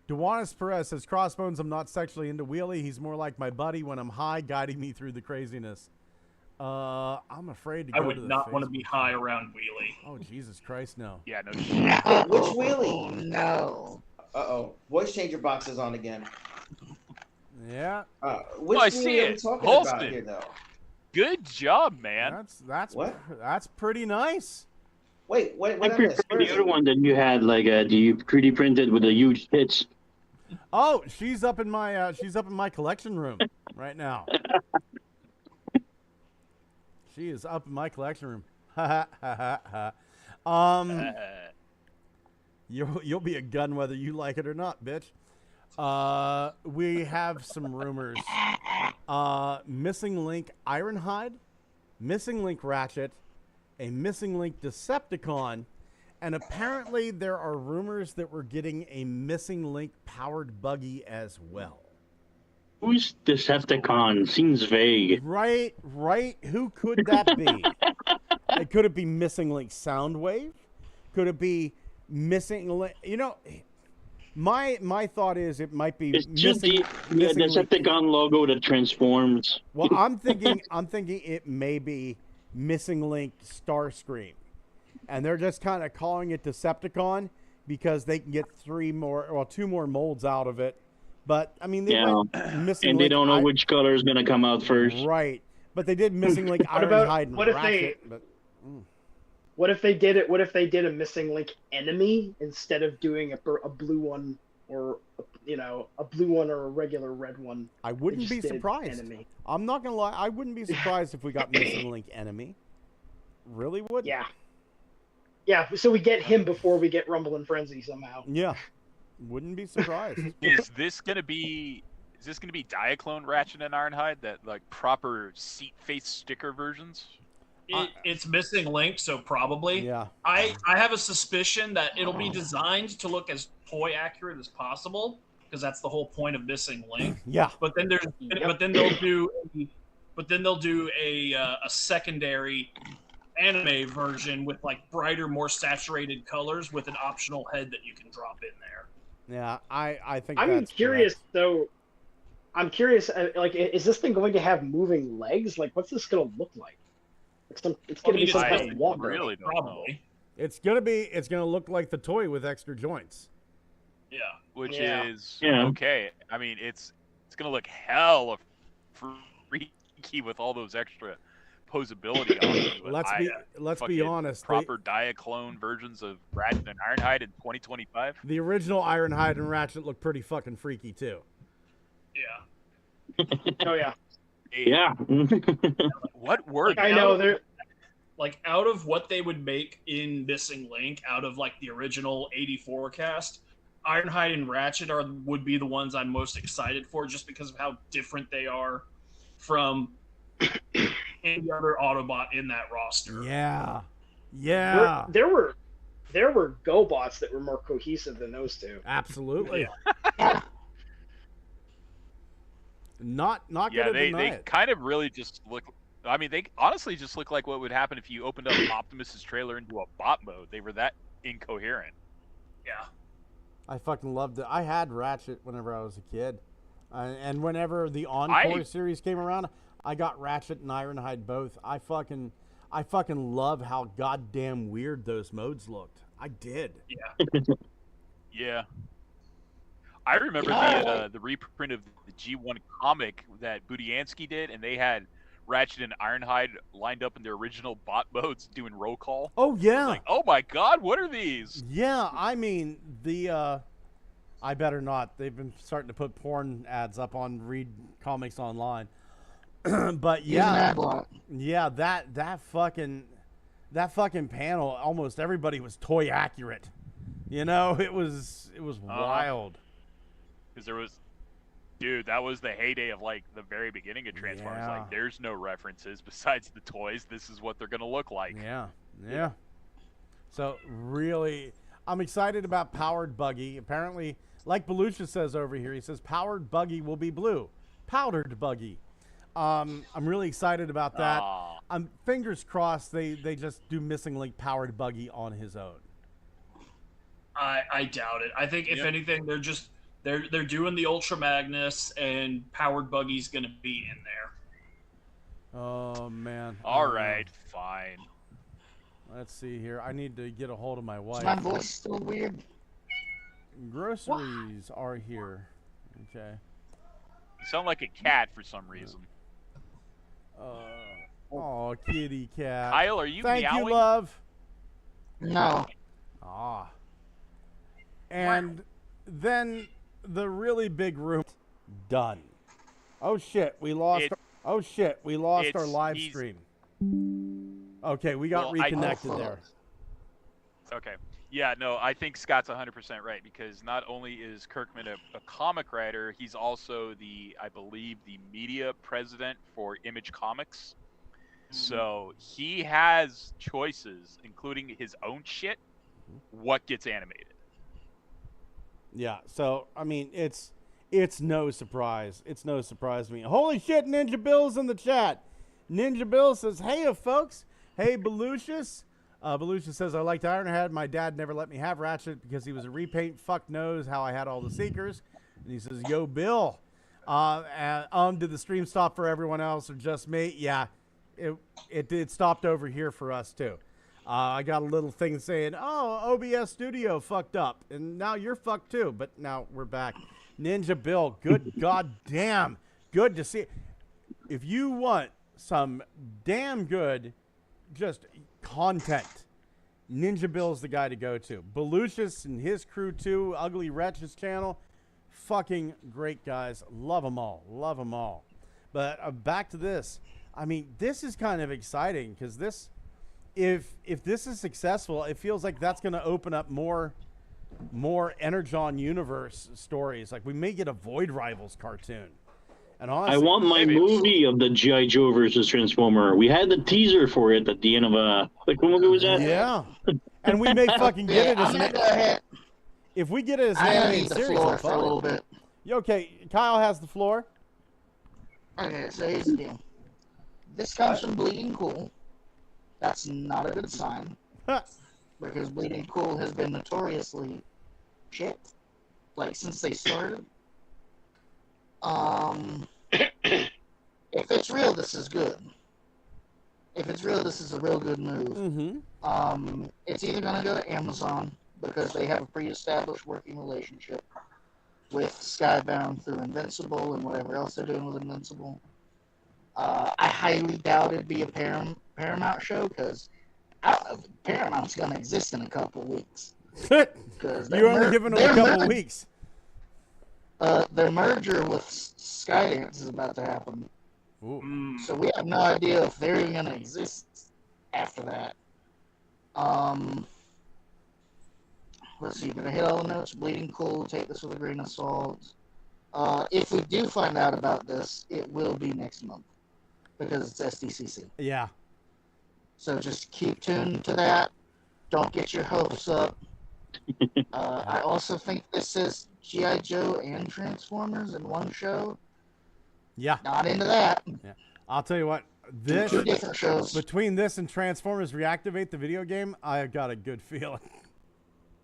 Dewanis Perez says, Crossbones, I'm not sexually into Wheelie. He's more like my buddy when I'm high, guiding me through the craziness. I'm afraid to go to the I would not want to Facebook be high around Wheelie. Oh, Jesus Christ, no. Yeah, no. Which Wheelie? Oh, no. Uh-oh. Voice changer box is on again. Yeah. Which I see Wheelie are we it. talking Holston. about here, though? Good job, man. That's pretty nice. Wait, what I prefer the other one that you had, like the 3D printed with the huge tits. Oh, she's up in my collection room right now. She is up in my collection room. Ha ha ha ha. You'll be a gun whether you like it or not, bitch. We have some rumors. Missing Link Ironhide, Missing Link Ratchet, a Missing Link Decepticon, and apparently there are rumors that we're getting a Missing Link powered buggy as well. Who's Decepticon? Seems vague. Right. Who could that be? Could it be Missing Link Soundwave? Could it be Missing Link? You know, my thought is it might be It's just the Decepticon logo that transforms. Well, I'm thinking it may be Missing Link Starscream, and they're just kind of calling it Decepticon because they can get two more molds out of it. But I mean, they went Missing and Link they don't know which color is gonna come out first. Right, but they did Missing Link Ironhide and Ratchet. What if they did it? What if they did a Missing Link enemy instead of doing a blue one, or a blue one or a regular red one? I wouldn't be surprised. Enemy. I'm not gonna lie. I wouldn't be surprised if we got Missing Link enemy. Really would. Yeah. So we get him before we get Rumble and Frenzy somehow. Yeah. Wouldn't be surprised. Is this gonna be Diaclone Ratchet and Ironhide, that like proper seat face sticker versions? It's Missing Link, so probably. Yeah. I have a suspicion that it'll be designed to look as toy accurate as possible, because that's the whole point of Missing Link. Yeah. But then they'll do a secondary anime version with like brighter, more saturated colors with an optional head that you can drop in there. Yeah, I think. I'm curious though. I'm curious. Like, is this thing going to have moving legs? Like, what's this going to look like? It's going to be some kind of walker. Really, probably. It's gonna look like the toy with extra joints. Yeah. Which is okay. I mean, it's gonna look hella freaky with all those extra posability on it. But let's be honest. Proper Diaclone versions of Ratchet and Ironhide in 2025. The original Ironhide and Ratchet look pretty fucking freaky too. Yeah. Oh yeah. Yeah. What word? I know they're like, out of what they would make in Missing Link, out of like the original '84 cast, Ironhide and Ratchet would be the ones I'm most excited for, just because of how different they are from any other Autobot in that roster. Yeah. There were GoBots that were more cohesive than those two. Absolutely. Not gonna deny they it. kind of really just look. I mean, they honestly just look like what would happen if you opened up Optimus's trailer into a bot mode. They were that incoherent. Yeah. I fucking loved it. I had Ratchet whenever I was a kid. And whenever the Encore series came around, I got Ratchet and Ironhide both. I fucking love how goddamn weird those modes looked. I did. Yeah. Yeah. I remember the reprint of the G1 comic that Budiansky did, and they had Ratchet and Ironhide lined up in their original bot modes doing roll call. Oh, yeah. I was like, oh my god, what are these? Yeah, I mean, I better not. They've been starting to put porn ads up on Read Comics Online. But yeah, that fucking panel, almost everybody was toy accurate. You know, it was wild. Because there was, dude, that was the heyday of like the very beginning of Transformers. Yeah. Like, there's no references besides the toys. This is what they're gonna look like. Yeah. So really, I'm excited about Powered Buggy. Apparently, like Belushi says over here, he says Powered Buggy will be blue. Powdered Buggy. I'm really excited about that. I'm fingers crossed they just do Missing Link Powered Buggy on his own. I doubt it. I think if anything, they're doing the Ultra Magnus, and Powered Buggy's gonna be in there. Oh man. All right, fine. Let's see here. I need to get a hold of my wife. Is my voice still weird? Groceries are here. Okay. You sound like a cat for some reason. Oh, kitty cat. Kyle, are you Thank meowing? you, love. No. And then the really big room done. Oh shit, we lost. Our live stream. Okay, we got reconnected there. Okay. Yeah, no, I think Scott's 100% right, because not only is Kirkman a comic writer, he's also I believe, the media president for Image Comics. So he has choices, including his own shit, what gets animated. Yeah, so I mean, it's no surprise. It's no surprise to me. Holy shit, Ninja Bill's in the chat. Ninja Bill says, "Hey, folks. Hey, Belucius." Belucius says, "I liked Ironhead. My dad never let me have Ratchet because he was a repaint. Fuck knows how I had all the Seekers." And he says, "Yo, Bill. Did the stream stop for everyone else or just me?" Yeah, it stopped over here for us too. I got a little thing saying, "Oh, OBS Studio fucked up, and now you're fucked too." But now we're back. Ninja Bill, good goddamn, good to see. If you want some damn good, just content, Ninja Bill's the guy to go to. Belucius and his crew too. Ugly Wretch's channel, fucking great guys. Love them all. But back to this. I mean, this is kind of exciting because this. If this is successful, it feels like that's going to open up more Energon universe stories. Like we may get a Void Rivals cartoon. And honestly, I want my movie of the G.I. Joe versus Transformer. We had the teaser for it at the end of like what movie was that? Yeah, and we may fucking get it as if we get it as an animated series. For a little bit. Okay, Kyle has the floor. Okay, so here's the deal. This comes from Bleeding Cool. That's not a good sign. Because Bleeding Cool has been notoriously shit. Like, since they started. If it's real, this is good. If it's real, this is a real good move. It's either going to go to Amazon, because they have a pre-established working relationship with Skybound through Invincible and whatever else they're doing with Invincible. I highly doubt it'd be a Paramount show, because Paramount's going to exist in a couple of weeks. You're only giving them a couple of weeks. Their merger with Skydance is about to happen. So we have no idea if they're even going to exist after that. Let's see, did I hit all the notes? Bleeding Cool, take this with a grain of salt. If we do find out about this, it will be next month, because it's SDCC. Yeah. So just keep tuned to that. Don't get your hopes up. I also think this is G.I. Joe and Transformers in one show. Yeah. Not into that. Yeah. I'll tell you what. This two different shows. Between this and Transformers Reactivate the video game, I've got a good feeling.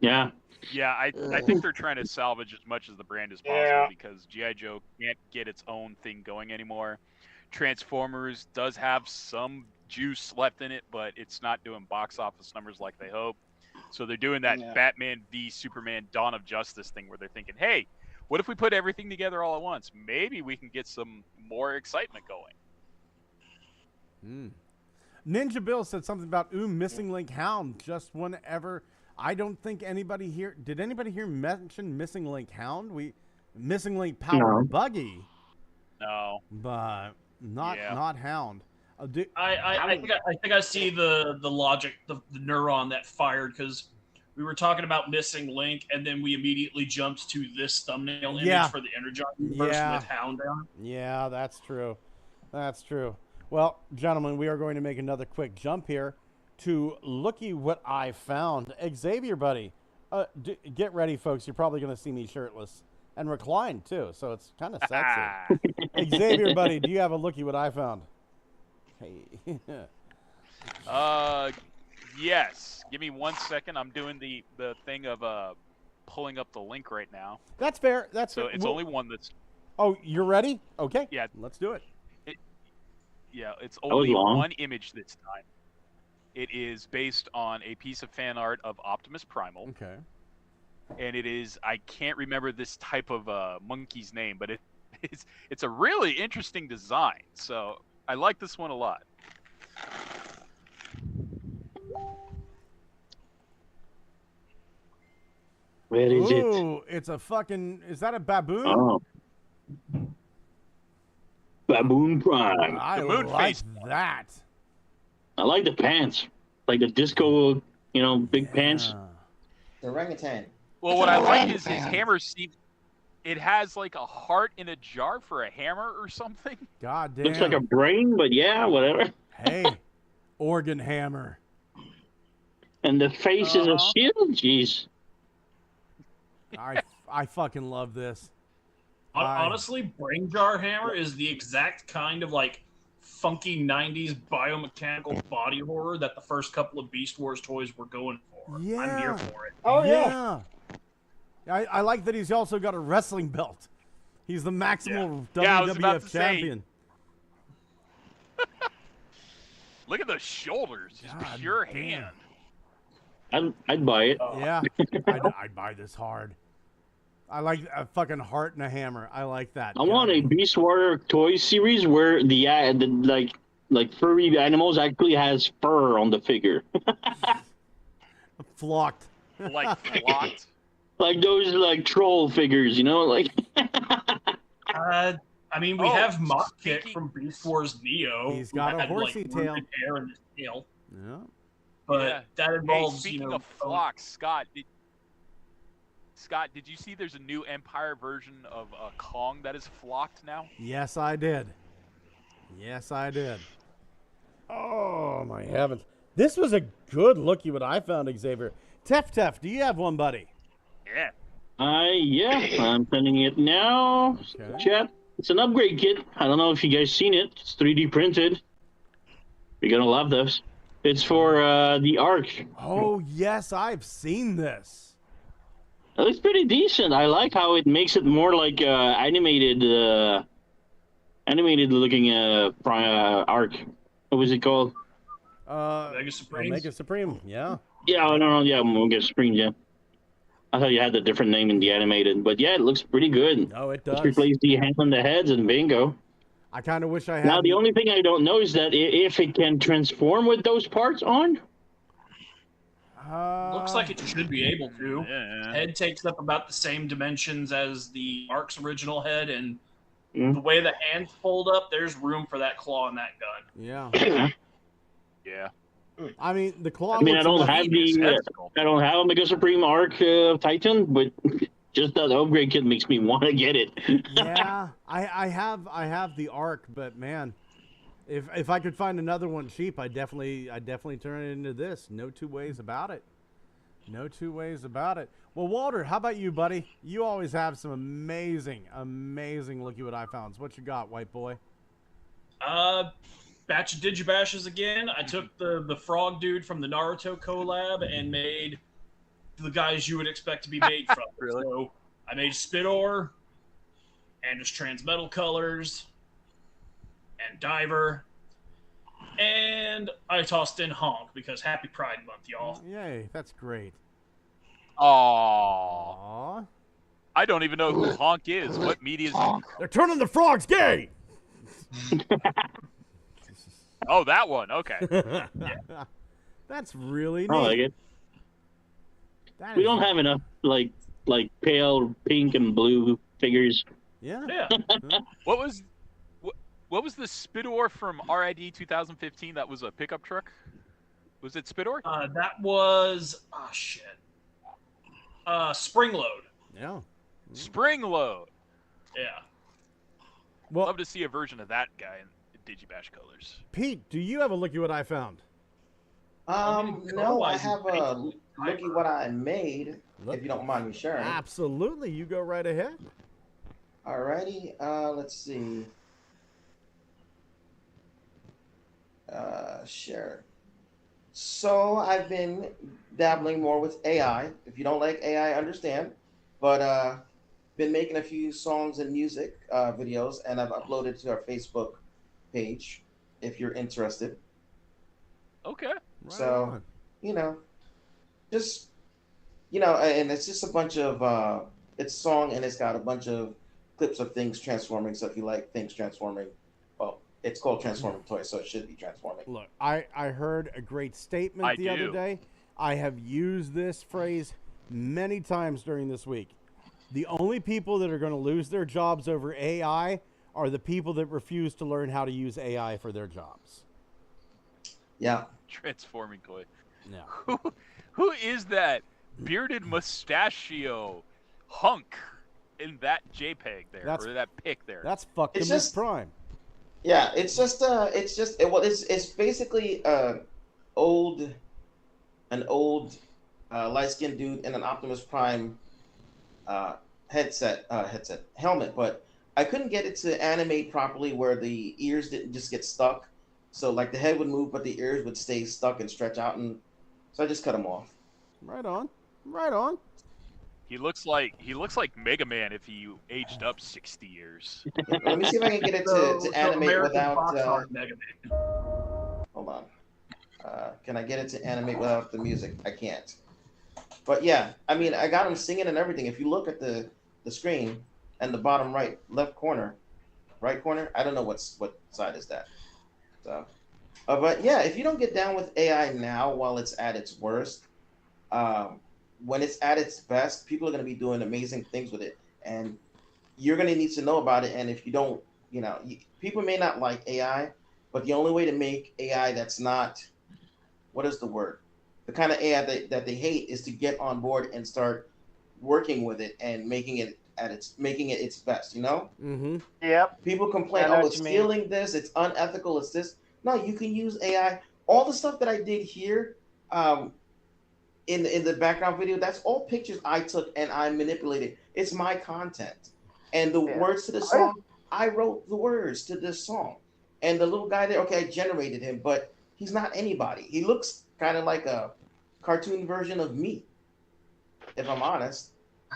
Yeah. Yeah, I think they're trying to salvage as much as the brand as possible because G.I. Joe can't get its own thing going anymore. Transformers does have some juice left in it, but it's not doing box office numbers like they hope. So they're doing that Batman v Superman Dawn of Justice thing where they're thinking, hey, what if we put everything together all at once? Maybe we can get some more excitement going. Ninja Bill said something about Missing Link Hound. Just whenever. I don't think anybody here. Did anybody here mention Missing Link Hound? Missing Link Power Buggy. No, but not Hound. I think I see the logic, the neuron that fired because we were talking about Missing Link, and then we immediately jumped to this thumbnail image for the Energize universe with Hound down. Yeah, that's true. That's true. Well, gentlemen, we are going to make another quick jump here to looky what I found. Xavier, buddy, get ready, folks. You're probably going to see me shirtless and reclined too, so it's kind of sexy. Xavier, buddy, do you have a looky what I found? Hey. Yes. Give me 1 second. I'm doing the thing of pulling up the link right now. That's fair. That's so. It's only one that's. Oh, you're ready? Okay. Yeah. Let's do it. Yeah, it's only one image this time. It is based on a piece of fan art of Optimus Primal. Okay. And it is, I can't remember this type of monkey's name, but it's a really interesting design. So I like this one a lot. Where is it? Ooh, it's a fucking, is that a baboon? Oh. Baboon Prime. I like that. I like the pants, like the disco, big pants. The orangutan. Well, what I like is his hammer it has like a heart in a jar for a hammer or something. God damn. Looks like a brain, but yeah, whatever. Hey, organ hammer. And the face is a shield. Jeez. I fucking love this. Honestly, Brain Jar Hammer is the exact kind of funky 90s biomechanical body horror that the first couple of Beast Wars toys were going for. Yeah. I'm here for it. Oh, yeah. I like that he's also got a wrestling belt. He's the maximal WWF champion. Look at the shoulders. Just pure hand. I'd buy it. Yeah. I'd buy this hard. I like a fucking heart and a hammer. I like that. I want a Beast Warrior toy series where the furry animals actually has fur on the figure. Flocked. Like flocked? Like those troll figures, I mean, we have Mock Kit from Beast Wars Neo. He's got a horsey tail. Hair in his tail. Yeah. But that involves, speaking of flocks, Scott, did you see there's a new Empire version of Kong that is flocked now? Yes, I did. Yes, I did. Oh, my heavens. This was a good looky what I found, Xavier. Tef, do you have one, buddy? Yeah. Yeah, I'm sending it now. Okay. Chat. It's an upgrade kit. I don't know if you guys seen it. It's 3D printed. You're going to love this. It's for the Ark. Oh, yes, I've seen this. It looks pretty decent. I like how it makes it more like animated looking Ark. What was it called? Omega Supreme. Omega Supreme, yeah. Yeah, yeah, Omega Supreme, yeah. I thought you had the different name in the animated, but yeah, it looks pretty good. No, it does. Just replace the hand on the heads and bingo. I kind of wish I had. Now, the only thing I don't know is that if it can transform with those parts on. Looks like it should be able to. Yeah. Head takes up about the same dimensions as the Ark's original head, and the way the hands fold up, there's room for that claw in that gun. Yeah. Yeah. I mean, the claw. I mean, I don't have Omega Supreme Arc Titan, but just that upgrade kit makes me want to get it. Yeah, I have the Arc, but man, if I could find another one cheap, I'd definitely turn it into this. No two ways about it. No two ways about it. Well, Walter, how about you, buddy? You always have some amazing looky what I found. What you got, white boy? Batch of Digibashes again. I took the frog dude from the Naruto collab and made the guys you would expect to be made from. Really? So I made Spidor, and just Transmetal Colors, and Diver, and I tossed in Honk because Happy Pride Month, y'all. Yay, that's great. Aww. Aww. I don't even know who Honk is. What media is he? They're turning the frogs gay! Oh, that one. Okay. That's really neat. I like it. We don't have enough like pale pink and blue figures. Yeah. Yeah. What was the Spidor from RID 2015? That was a pickup truck. Was it Spidor? That was Spring Load. Yeah. Spring Load. Yeah. Well, Love to see a version of that guy in Digibash colors. Pete, do you have a looky what I found? No, I have a looky what I made. If you don't mind me sharing. Absolutely, you go right ahead. Alrighty, let's see. Share. So I've been dabbling more with AI. If you don't like AI, I understand. But been making a few songs and music videos, and I've uploaded to our Facebook page if you're interested. Okay. Right So, on. you know, just, you know, and it's just a bunch of, it's a song and it's got a bunch of clips of things transforming. So if you like things transforming, well, it's called Transforming Toys, so it should be transforming. Look, I heard a great statement the other day. I have used this phrase many times during this week. The only people that are going to lose their jobs over AI are the people that refuse to learn how to use AI for their jobs. Yeah. Transforming toy. Yeah. Who is that bearded mustachio hunk in that JPEG there, or that pic there? That's Fuckimus Prime. Yeah, it's basically an old light-skinned dude in an Optimus Prime helmet, but I couldn't get it to animate properly where the ears didn't just get stuck. So like the head would move, but the ears would stay stuck and stretch out, and so I just cut them off. Right on, right on. He looks like Mega Man if he aged up 60 years. Let me see if I can get it to animate American without. Fox Art Mega Man. Hold on. Can I get it to animate without the music? I can't. But yeah, I mean, I got him singing and everything. If you look at the screen and the bottom right corner, I don't know what side is that. So, but yeah, if you don't get down with AI now while it's at its worst, when it's at its best, people are going to be doing amazing things with it, and you're going to need to know about it. And if you don't, people may not like AI, but the only way to make AI that's not, what is the word? The kind of AI that they hate is to get on board and start working with it and making it its best, Mm-hmm. Yep. People complain, it's stealing this, it's unethical, it's this. No, you can use AI. All the stuff that I did here in the background video, that's all pictures I took and I manipulated. It's my content. And the words to the song, I wrote the words to this song. And the little guy there, okay, I generated him, but he's not anybody. He looks kind of like a cartoon version of me, if I'm honest.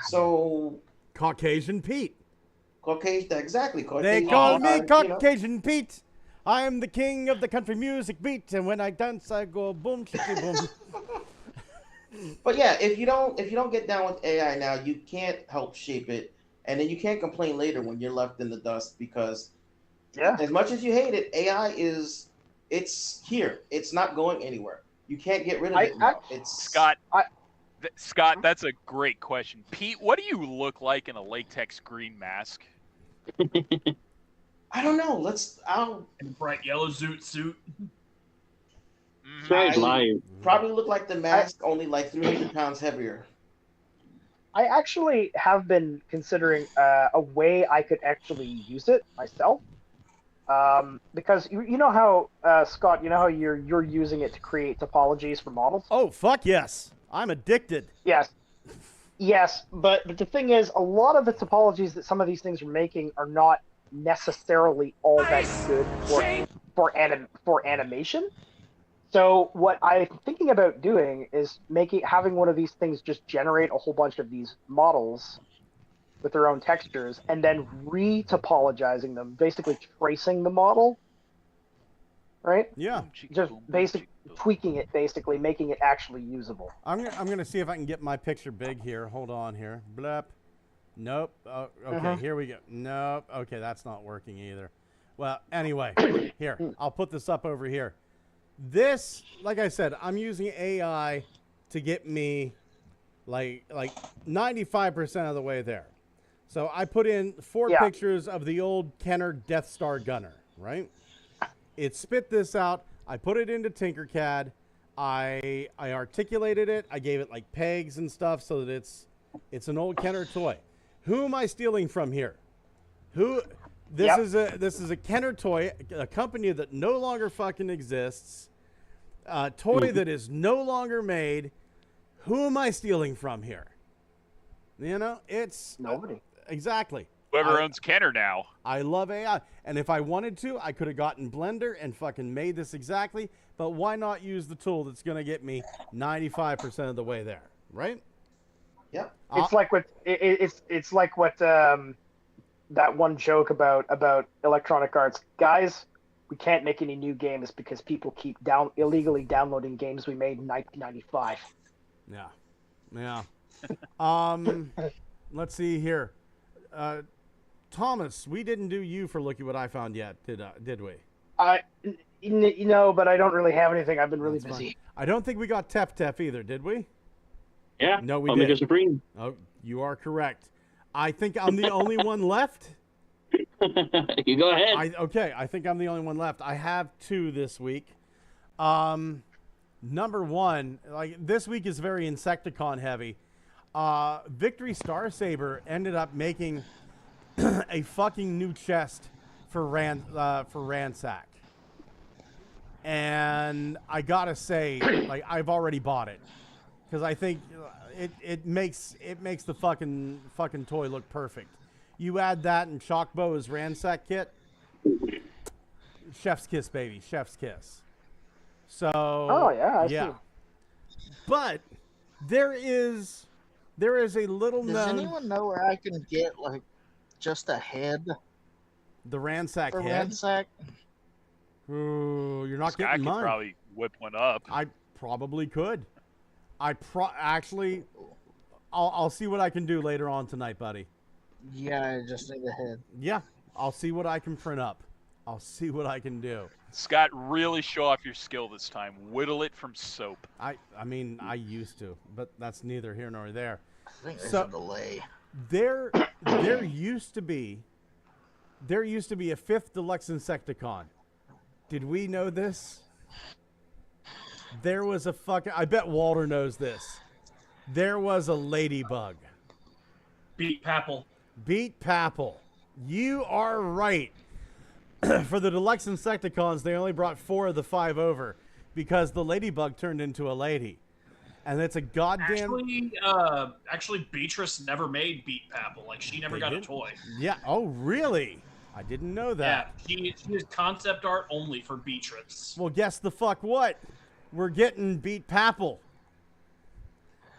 So... Caucasian Pete. Caucasian, exactly. They call me Caucasian Pete. I am the king of the country music beat, and when I dance, I go boom, chickie, boom. But yeah, if you don't get down with AI now, you can't help shape it, and then you can't complain later when you're left in the dust because, as much as you hate it, AI it's here. It's not going anywhere. You can't get rid of it now. Scott, that's a great question. Pete, what do you look like in a latex green mask? I don't know. In bright yellow zoot suit. Probably look like the mask, only like 300 pounds heavier. I actually have been considering a way I could actually use it myself. Because you know how Scott, you know how you're using it to create topologies for models? Oh, fuck yes. I'm addicted. Yes, but the thing is, a lot of the topologies that some of these things are making are not necessarily all that good for animation. So what I'm thinking about doing is having one of these things just generate a whole bunch of these models with their own textures, and then re-topologizing them, basically tracing the model, right? Yeah. Just tweaking it, basically making it actually usable. I'm gonna see if I can get my picture big here. Hold on here. Blep. Nope. Oh, okay, here we go. Nope. Okay, that's not working either. Well, anyway, here. I'll put this up over here. This, like I said, I'm using AI to get me like 95% of the way there. So I put in 4 pictures of the old Kenner Death Star gunner, right? It spit this out. I put it into Tinkercad. I articulated it. I gave it like pegs and stuff so that it's an old Kenner toy. Who am I stealing from here? This is a Kenner toy, a company that no longer fucking exists. A toy that is no longer made. Who am I stealing from here? You know, it's nobody. Exactly. Whoever owns Kenner now. I love AI. And if I wanted to, I could have gotten Blender and fucking made this exactly. But why not use the tool that's going to get me 95% of the way there, right? Yep. It's like what it's like what that one joke about Electronic Arts. Guys, we can't make any new games because people keep illegally downloading games we made in 1995. Yeah. Let's see here. Thomas, we didn't do you for Looky What I Found yet, did we? But I don't really have anything. I've been really busy. Fine. I don't think we got Tef either, did we? Yeah. No, we Omega didn't. Supreme. Oh, you are correct. I think I'm the only one left. You go ahead. I think I'm the only one left. I have 2 this week. Number 1, like this week is very Insecticon heavy. Victory Star Saber ended up making a fucking new chest for Ransack. And I gotta say, like, I've already bought it. Because I think it makes the fucking toy look perfect. You add that and Shockbo's Ransack kit. Chef's kiss, baby. Chef's kiss. So I see. But there is a little known. Does anyone know where I can get like just a head? The Ransack for head. Ransack? Ooh, you're not getting mine. I could probably whip one up. I probably could. Actually, I'll see what I can do later on tonight, buddy. Yeah, I just need a head. Yeah, I'll see what I can print up. I'll see what I can do. Scott, really show off your skill this time. Whittle it from soap. I mean, I used to, but that's neither here nor there. I think there's a delay. There used to be a 5th Deluxe Insecticon. Did we know this? There was a fucking... I bet Walter knows this. There was a ladybug. Beat Papple. Beat Papple. You are right. For the Deluxe Insecticons, they only brought 4 of the 5 over because the ladybug turned into a lady. And it's a goddamn... Actually, Beatrice never made Beat Papple. Like, she never got a toy. Yeah. Oh, really? I didn't know that. Yeah, she is concept art only for Beatrice. Well, guess the fuck what? We're getting Beat Papple.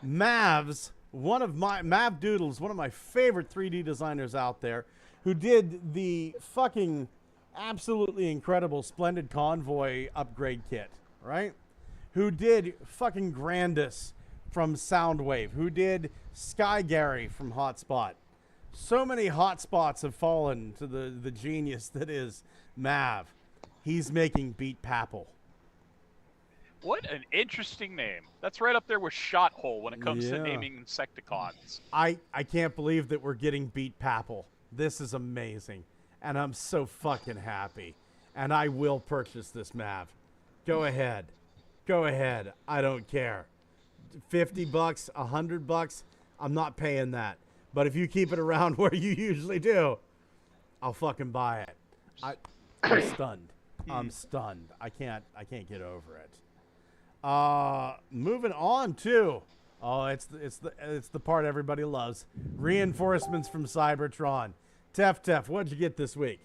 Mavs, Mav Doodles, one of my favorite 3D designers out there, who did the fucking absolutely incredible Splendid Convoy upgrade kit, right? Who did fucking Grandis from Soundwave, who did Sky Gary from Hotspot. So many hotspots have fallen to the genius that is Mav. He's making Beat Papple. What an interesting name. That's right up there with Shot Hole when it comes to naming Insecticons. I can't believe that we're getting Beat Papple. This is amazing. And I'm so fucking happy. And I will purchase this, Mav. Go ahead. Go ahead. I don't care. $50, $100, I'm not paying that. But if you keep it around where you usually do, I'll fucking buy it. I'm stunned. I'm stunned. I can't get over it. Moving on to it's the part everybody loves. Reinforcements from Cybertron. Tef, what'd you get this week?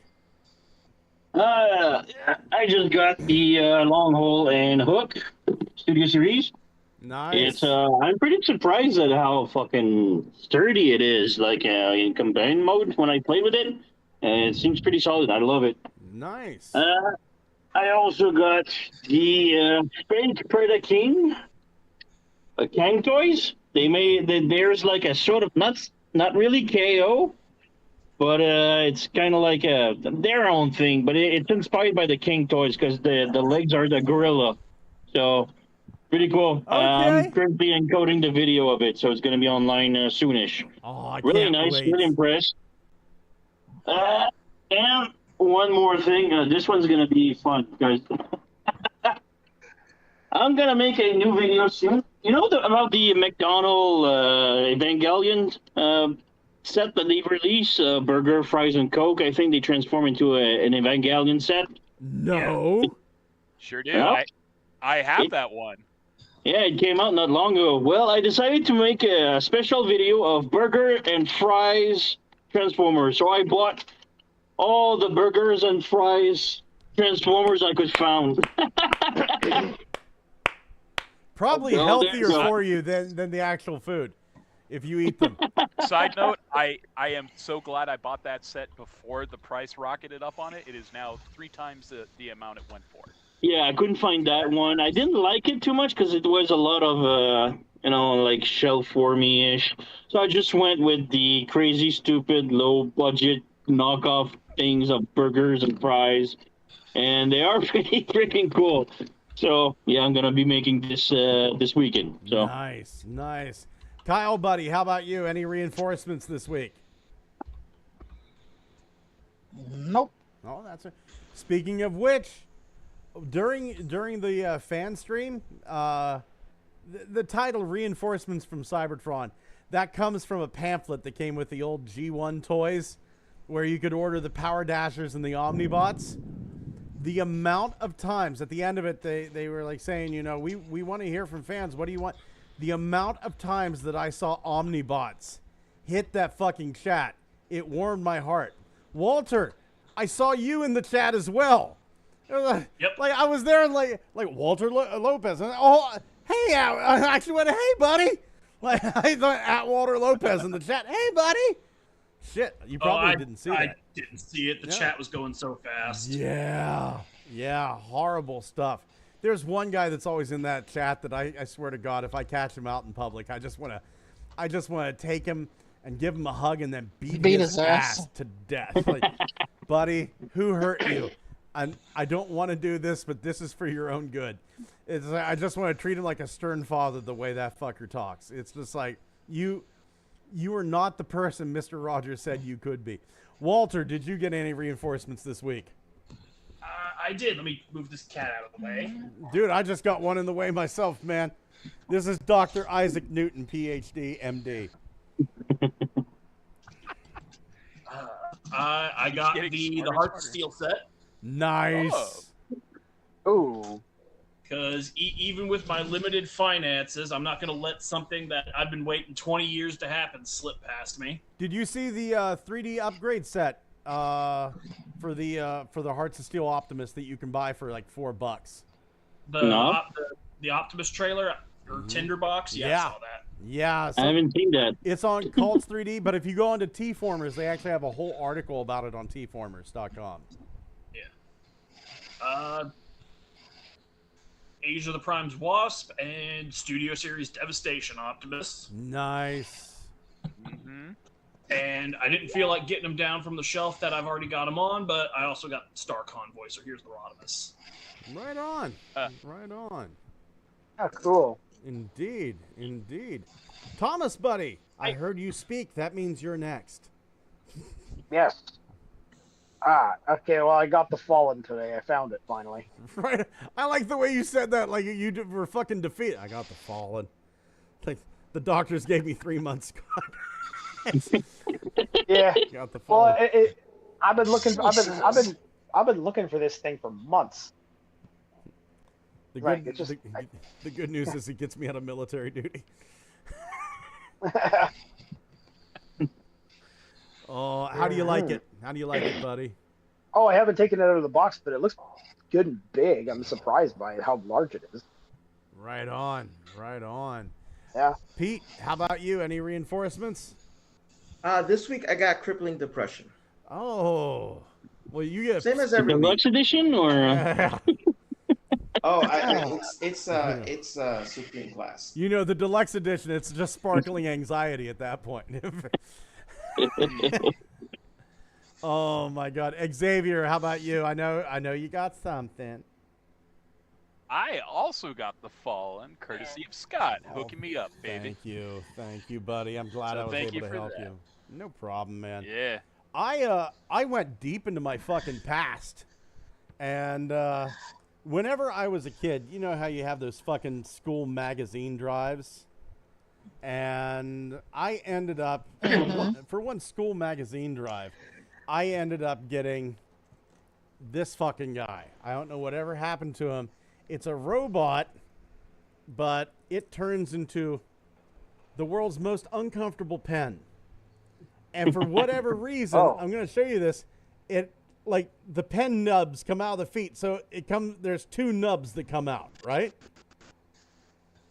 I just got the long hole and hook studio series. Nice. It's I'm pretty surprised at how fucking sturdy it is. Like in combined mode, when I play with it, it seems pretty solid. I love it. Nice. I also got the Fake Predator King, Kang toys. There's like a sort of not really KO, but it's kind of like their own thing. But it's inspired by the King toys because the legs are the gorilla. So pretty cool. Okay. I'm currently encoding the video of it, so it's going to be online soonish. Oh, I Really can't nice. wait. Really impressed. And one more thing. This one's going to be fun, guys. I'm going to make a new video soon. You know about the McDonald's Evangelion set that they release? Burger, fries, and Coke. I think they transform into an Evangelion set. No. Sure do. Yeah. I have that one. Yeah, it came out not long ago. Well, I decided to make a special video of burger and fries Transformers. So I bought all the burgers and fries Transformers I could find. Probably Well, healthier there's for you than the actual food, if you eat them. Side note, I am so glad I bought that set before the price rocketed up on it. It is now 3 times the amount it went for. Yeah, I couldn't find that one. I didn't like it too much because it was a lot of, like shelf-warmy-ish. So I just went with the crazy, stupid, low-budget knockoff things of burgers and fries. And they are pretty freaking cool. So, yeah, I'm going to be making this this weekend. So Nice, nice. Kyle, buddy, how about you? Any reinforcements this week? Nope. Oh, that's it. Speaking of which, during the fan stream, the title "Reinforcements from Cybertron" that comes from a pamphlet that came with the old G1 toys, where you could order the Power Dashers and the Omnibots. The amount of times at the end of it, they were like saying, we want to hear from fans. What do you want? The amount of times that I saw Omnibots hit that fucking chat, it warmed my heart. Walter, I saw you in the chat as well. Yep. Like I was there, like Walter Lopez. And, oh, hey, I actually went, hey, buddy. Like I thought at Walter Lopez in the chat. Hey, buddy. Shit, you probably didn't see that. I didn't see it. The chat was going so fast. Yeah, horrible stuff. There's one guy that's always in that chat that I swear to God, if I catch him out in public, I just want to take him and give him a hug and then beat his ass to death. Like, buddy, who hurt you? I don't want to do this, but this is for your own good. It's like, I just want to treat him like a stern father the way that fucker talks. It's just like you are not the person Mr. Rogers said you could be. Walter, did you get any reinforcements this week? I did. Let me move this cat out of the way. Dude, I just got one in the way myself, man. This is Dr. Isaac Newton, PhD, MD. I got the Heart of Steel set. Nice. Ooh. Because even with my limited finances, I'm not going to let something that I've been waiting 20 years to happen slip past me. Did you see the 3D upgrade set for the Hearts of Steel Optimus that you can buy for like $4? The Optimus trailer or Tinderbox? Yeah, I saw that. Yeah, so I haven't seen that. it's on Cults 3D, but if you go onto T-Formers, they actually have a whole article about it on tformers.com. Yeah. Age of the Prime's Wasp and Studio Series Devastation Optimus. Nice. Mm-hmm. And I didn't feel like getting them down from the shelf that I've already got them on, but I also got Star Convoy, so here's the Rodimus. Right on. Right on. Oh, cool. Indeed. Thomas, buddy, I heard you speak. That means you're next. Yes. Okay, well, I got the Fallen today. I found it, finally. Right. I like the way you said that, like you were fucking defeated. I got the Fallen. Like, the doctors gave me 3 months. Yeah. Got the Fallen. Well, I've been looking for this thing for months. The good, Right, it's just- the good news is it gets me out of military duty. Oh, how do you like it? How do you like it, buddy? Oh, I haven't taken it out of the box, but it looks good and big. I'm surprised by how large it is. Right on. Right on. Yeah. Pete, how about you? Any reinforcements? This week I got crippling depression. Oh. Well, you get Same as The every week. deluxe edition, or Oh, it's supreme class. you know, the deluxe edition, it's just sparkling anxiety at that point. Oh my God, Xavier, how about you? I know you got something. I also got the Fallen, courtesy of Scott, hooking me up, baby. Thank you, buddy. I'm glad I was able to help you. No problem, man. Yeah. I went deep into my fucking past, and whenever I was a kid, you know how you have those fucking school magazine drives, and I ended up for one school magazine drive, I ended up getting this fucking guy. I don't know whatever happened to him. It's a robot, but it turns into the world's most uncomfortable pen. And for whatever reason, I'm going to show you this. It like the pen nubs come out of the feet, so there's two nubs that come out, right?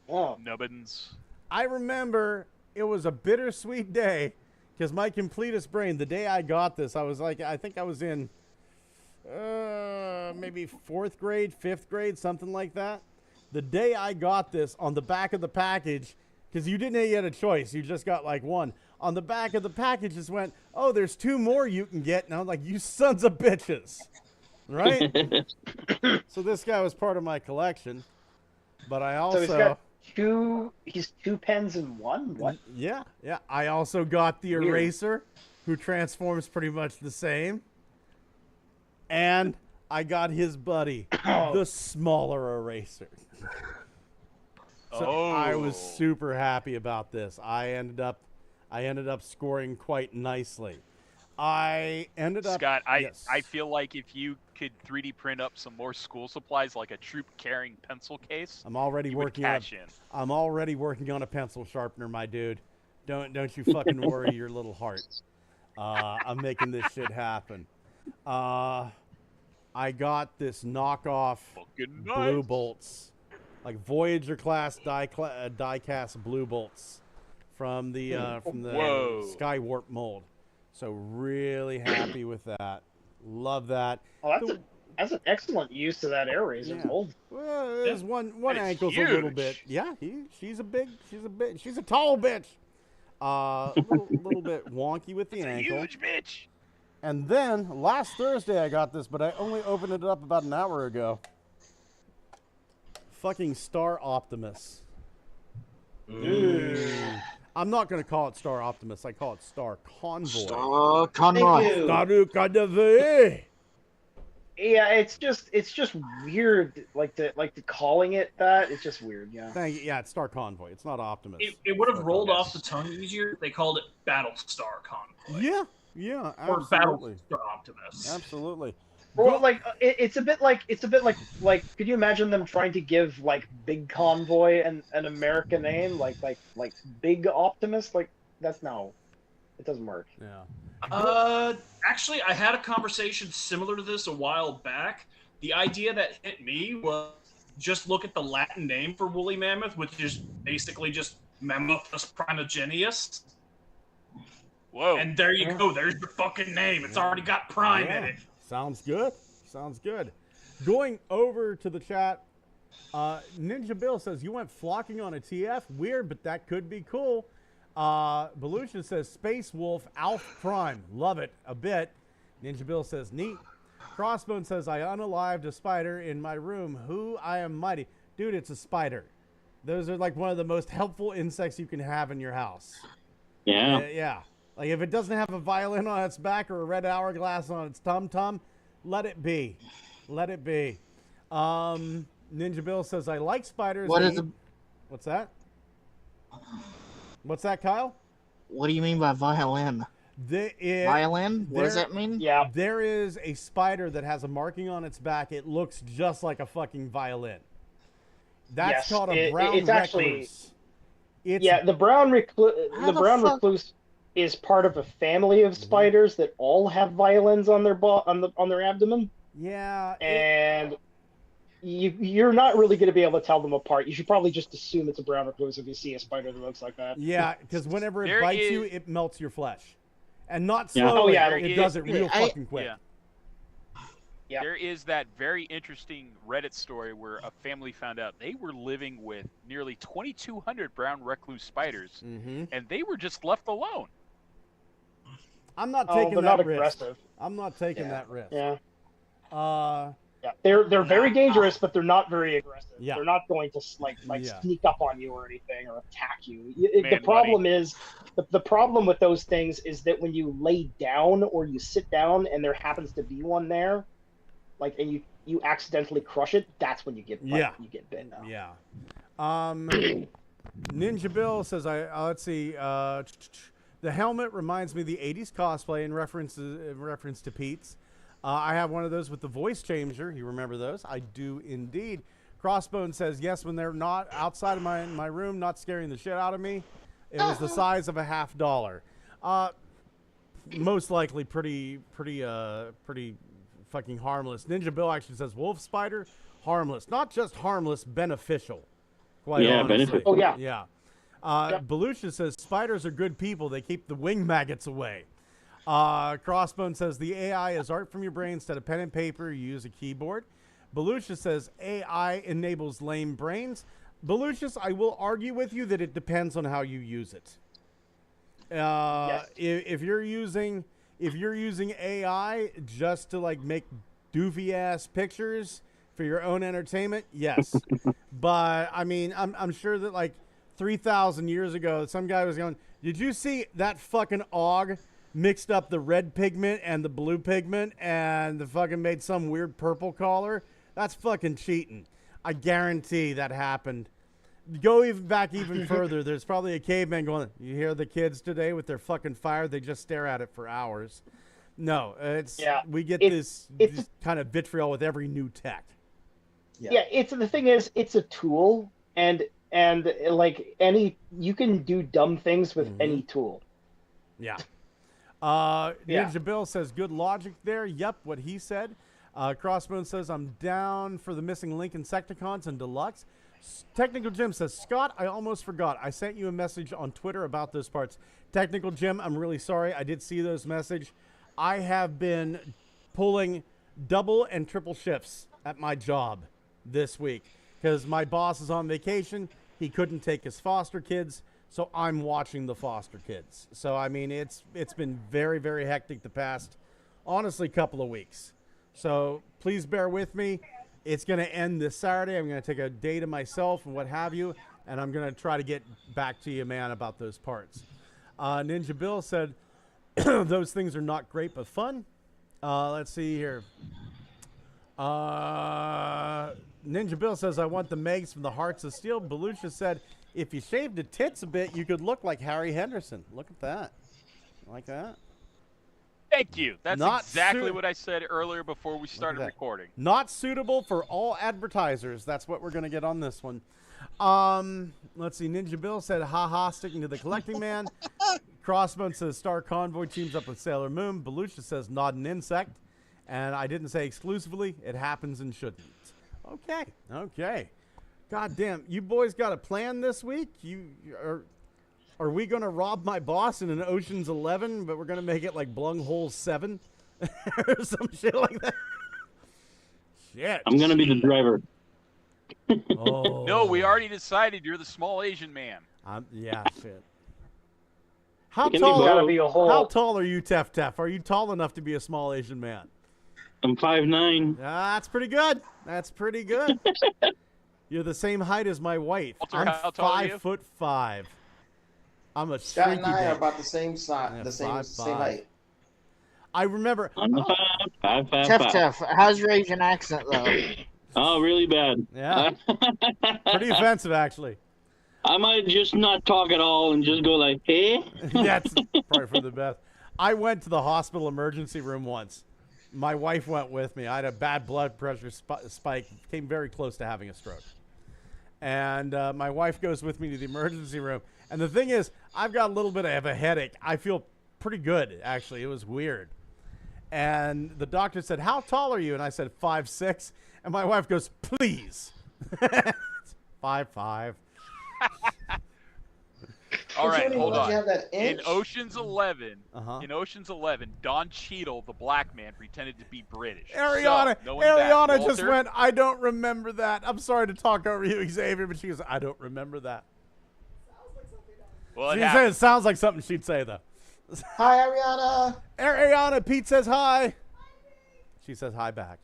Oh. Nubbins. I remember it was a bittersweet day because my completist brain, the day I got this, I was like, I think I was in maybe 4th grade, 5th grade, something like that. The day I got this, on the back of the package, because you didn't get a choice, you just got like one. On the back of the package just went, oh, there's 2 more you can get. And I'm like, you sons of bitches. Right? So this guy was part of my collection. But I also... So he's two pens in one? What? Yeah. I also got the eraser, who transforms pretty much the same. And I got his buddy, the smaller eraser. So I was super happy about this. I ended up scoring quite nicely. Scott, yes. I feel like if you could 3D print up some more school supplies, like a troop carrying pencil case, I'm already working on a pencil sharpener, my dude. Don't you fucking worry your little heart. I'm making this shit happen. I got this knockoff blue bolts, like Voyager class die-cast blue bolts from the Skywarp mold. So really happy with that. Love that. Oh, that's an excellent use of that air razor mold. Well, there's one ankle's a little bit. Yeah, she's a tall bitch. Little bit wonky with the ankle. Huge bitch. And then last Thursday I got this, but I only opened it up about an hour ago. Fucking Star Optimus. I'm not going to call it Star Optimus. I call it Star Convoy. Star Convoy. Star Convoy. Yeah, it's just weird. Like the calling it that. It's just weird. Yeah. Yeah, it's Star Convoy. It's not Optimus. It would have rolled off the tongue easier if they called it Battlestar Convoy. Yeah, or absolutely. Battlestar Optimus. Absolutely. Well, like it's a bit like could you imagine them trying to give like Big Convoy an American name like Big Optimus? Like that's no, it doesn't work. Yeah. Actually, I had a conversation similar to this a while back. The idea that hit me was just look at the Latin name for woolly mammoth, which is basically just Mammuthus primigenius. Whoa. And there you go. There's your fucking name. It's already got prime in it. Sounds good. Going over to the chat, Ninja Bill says, you went flocking on a TF? Weird, but that could be cool. Belucia says, Space Wolf, Alf Prime. Love it a bit. Ninja Bill says, neat. Crossbone says, I unalived a spider in my room. Who I am mighty. Dude, it's a spider. Those are like one of the most helpful insects you can have in your house. Yeah. Yeah. Like if it doesn't have a violin on its back or a red hourglass on its tum-tum, let it be. Let it be. Ninja Bill says, I like spiders. What's that? What's that, Kyle? What do you mean by violin? Violin? What does that mean? Yeah. There is a spider that has a marking on its back. It looks just like a fucking violin. That's called a brown recluse. The brown recluse. is part of a family of spiders that all have violins on their on their abdomen. Yeah. And you're not really going to be able to tell them apart. You should probably just assume it's a brown recluse if you see a spider that looks like that. Yeah, because whenever it bites you, it melts your flesh. And not Yeah. slowly. Oh, yeah, it does it real fucking quick. Yeah. Yeah. There is that very interesting Reddit story where a family found out they were living with nearly 2,200 brown recluse spiders, and they were just left alone. I'm not Oh, taking they're that not risk. aggressive. I'm not taking that risk. Yeah. Yeah. They're very dangerous, but they're not very aggressive. Yeah. They're not going to Yeah. sneak up on you or anything or attack you. Man, The problem is the problem with those things is that when you lay down or you sit down and there happens to be one there, like, and you accidentally crush it, that's when you get bit. Yeah. You get bit now. Yeah. Ninja Bill says, let's see. The helmet reminds me of the 80s cosplay in reference to Pete's. I have one of those with the voice changer. You remember those? I do indeed. Crossbone says, yes, when they're not outside of my room, not scaring the shit out of me. It was the size of a $50. Most likely pretty fucking harmless. Ninja Bill actually says, wolf spider, harmless. Not just harmless, beneficial. Quite honestly. beneficial. Oh, yeah. Yeah. Belucia says, spiders are good people. They keep the wing maggots away. Crossbone says, the AI is art from your brain. Instead of pen and paper, you use a keyboard. Belucia says, AI enables lame brains. Belucius, I will argue with you that it depends on how you use it. Yes. If you're using AI just to like make doofy ass pictures for your own entertainment, yes. But I mean, I'm sure that like 3,000 years ago, some guy was going, did you see that fucking og mixed up the red pigment and the blue pigment and the fucking made some weird purple color? That's fucking cheating. I guarantee that happened. Go even back even further. There's probably a caveman going, you hear the kids today with their fucking fire? They just stare at it for hours. No, we get this kind of vitriol with every new tech. Yeah, the thing is, it's a tool, and like you can do dumb things with any tool. Yeah. Ninja Bill says, good logic there. Yep, what he said. Crossbone says, I'm down for the missing link Insecticons and Deluxe. Technical Jim says, Scott, I almost forgot. I sent you a message on Twitter about those parts. Technical Jim, I'm really sorry. I did see those messages. I have been pulling double and triple shifts at my job this week because my boss is on vacation. He couldn't take his foster kids, so I'm watching the foster kids. So, I mean, it's been very, very hectic the past, honestly, couple of weeks. So please bear with me. It's going to end this Saturday. I'm going to take a day to myself and what have you, and I'm going to try to get back to you, man, about those parts. Ninja Bill said, those things are not great but fun. Let's see here. Ninja Bill says, I want the Megs from the Hearts of Steel. Belucia said, if you shaved the tits a bit, you could look like Harry Henderson. Look at that. Like that? Thank you. That's exactly what I said earlier before we started recording. Not suitable for all advertisers. That's what we're going to get on this one. Let's see. Ninja Bill said, haha, sticking to the collecting man. Crossbone says, Star Convoy teams up with Sailor Moon. Belucia says, not an insect. And I didn't say exclusively. It happens and shouldn't. Okay. God damn. You boys got a plan this week? Are we going to rob my boss in an Ocean's 11, but we're going to make it like Blunghole 7 or some shit like that? Shit. I'm going to be the driver. Oh. No, we already decided you're the small Asian man. Yeah, shit. How tall are you, Tef Tef? Are you tall enough to be a small Asian man? I'm 5'9". That's pretty good. You're the same height as my wife. Walter, I'm 5'5". I'm a Scott shrinky and I are dang. about the same size, same height. I remember. I'm 5'5". Tough. How's your Asian accent though? Oh, really bad. Yeah. Pretty offensive, actually. I might just not talk at all and just go like, hey. That's probably for the best. I went to the hospital emergency room once. My wife went with me. I had a bad blood pressure spike. Came very close to having a stroke. And my wife goes with me to the emergency room. And the thing is, I've got a little bit of a headache. I feel pretty good, actually. It was weird. And the doctor said, "How tall are you?" And I said, 5'6". And my wife goes, "Please." 5'5". All right, hold on. You have that In inch? Ocean's 11, Don Cheadle, the black man, pretended to be British. Ariana, So, knowing that, Ariana just Walter- went, "I don't remember that." I'm sorry to talk over you, Xavier, but she goes, "I don't remember that." Well, it She said happened. it sounds like something she'd say, though. Hi, Ariana. Ariana, Pete says hi. She says hi back.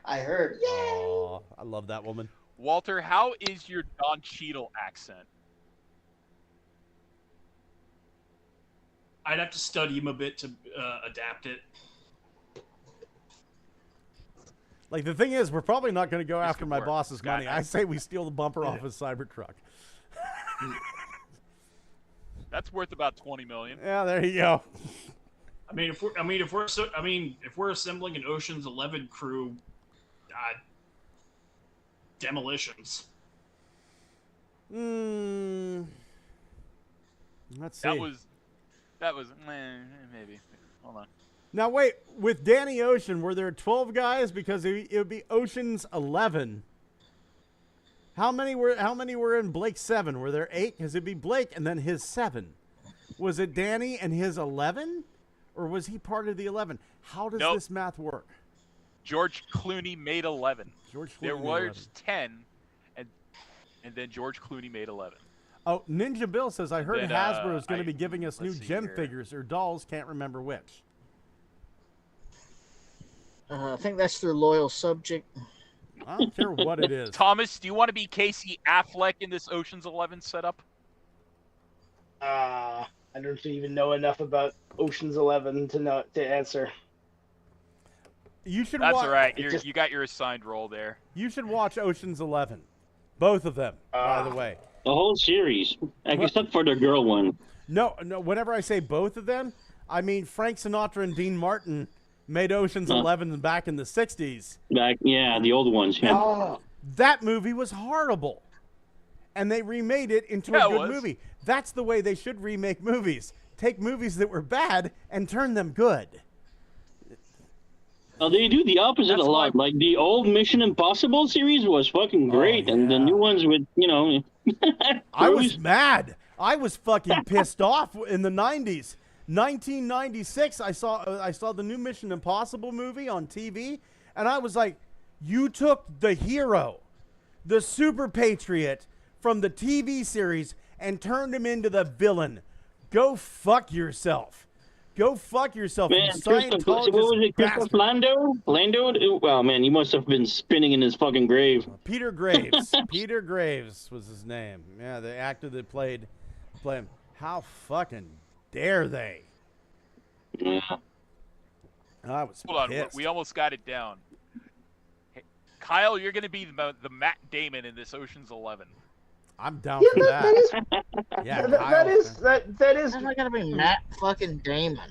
I heard. Yay. Oh, I love that woman. Walter, how is your Don Cheadle accent? I'd have to study him a bit to adapt it. Like, the thing is, we're probably not going to go after could my work. boss's Got money. it. I say we steal the bumper off his Cybertruck. That's worth about 20 million. Yeah, there you go. If we're assembling an Ocean's 11 crew, demolitions. Let's see. That was maybe. Hold on. Now, wait. With Danny Ocean, were there 12 guys? Because it would be Ocean's 11. How many were in Blake's 7? Were there 8? Because it'd be Blake and then his 7. Was it Danny and his 11? Or was he part of the 11? How does this math work? George Clooney made 11. There made was 10, and then George Clooney made 11. Oh, Ninja Bill says, "I heard Then, Hasbro is going to be giving us new let's see gem here. figures or dolls. Can't remember which." I think that's their loyal subject. I don't care what it is. Thomas, do you want to be Casey Affleck in this Ocean's 11 setup? I don't even know enough about Ocean's 11 to answer. You should. That's all right. It You got your assigned role there. You should watch Ocean's 11. Both of them, by the way. The whole series, except for the girl one. No. Whenever I say both of them, I mean Frank Sinatra and Dean Martin made Ocean's 11 back in the 60s. The old ones. Yeah. Oh, That movie was horrible. And they remade it into a good movie. That's the way they should remake movies. Take movies that were bad and turn them good. Oh, they do the opposite a lot. Like the old Mission Impossible series was fucking great, and the new ones with I was mad. I was fucking pissed off in the 90s. 1996, I saw the new Mission Impossible movie on TV, and I was like, "You took the hero, the super patriot from the TV series, and turned him into the villain. Go fuck yourself. Go fuck yourself, you Man, what was Scientologist it, Christoph bastard." Lando? Wow, man, he must have been spinning in his fucking grave. Peter Graves. Peter Graves was his name. Yeah, the actor that played him. How fucking dare they? Yeah. I was Hold on, pissed. we almost got it down. Hey, Kyle, you're going to be the Matt Damon in this Ocean's 11. I'm down yeah, for that. Yeah, Kyle. that is. How's that gonna be Matt fucking Damon?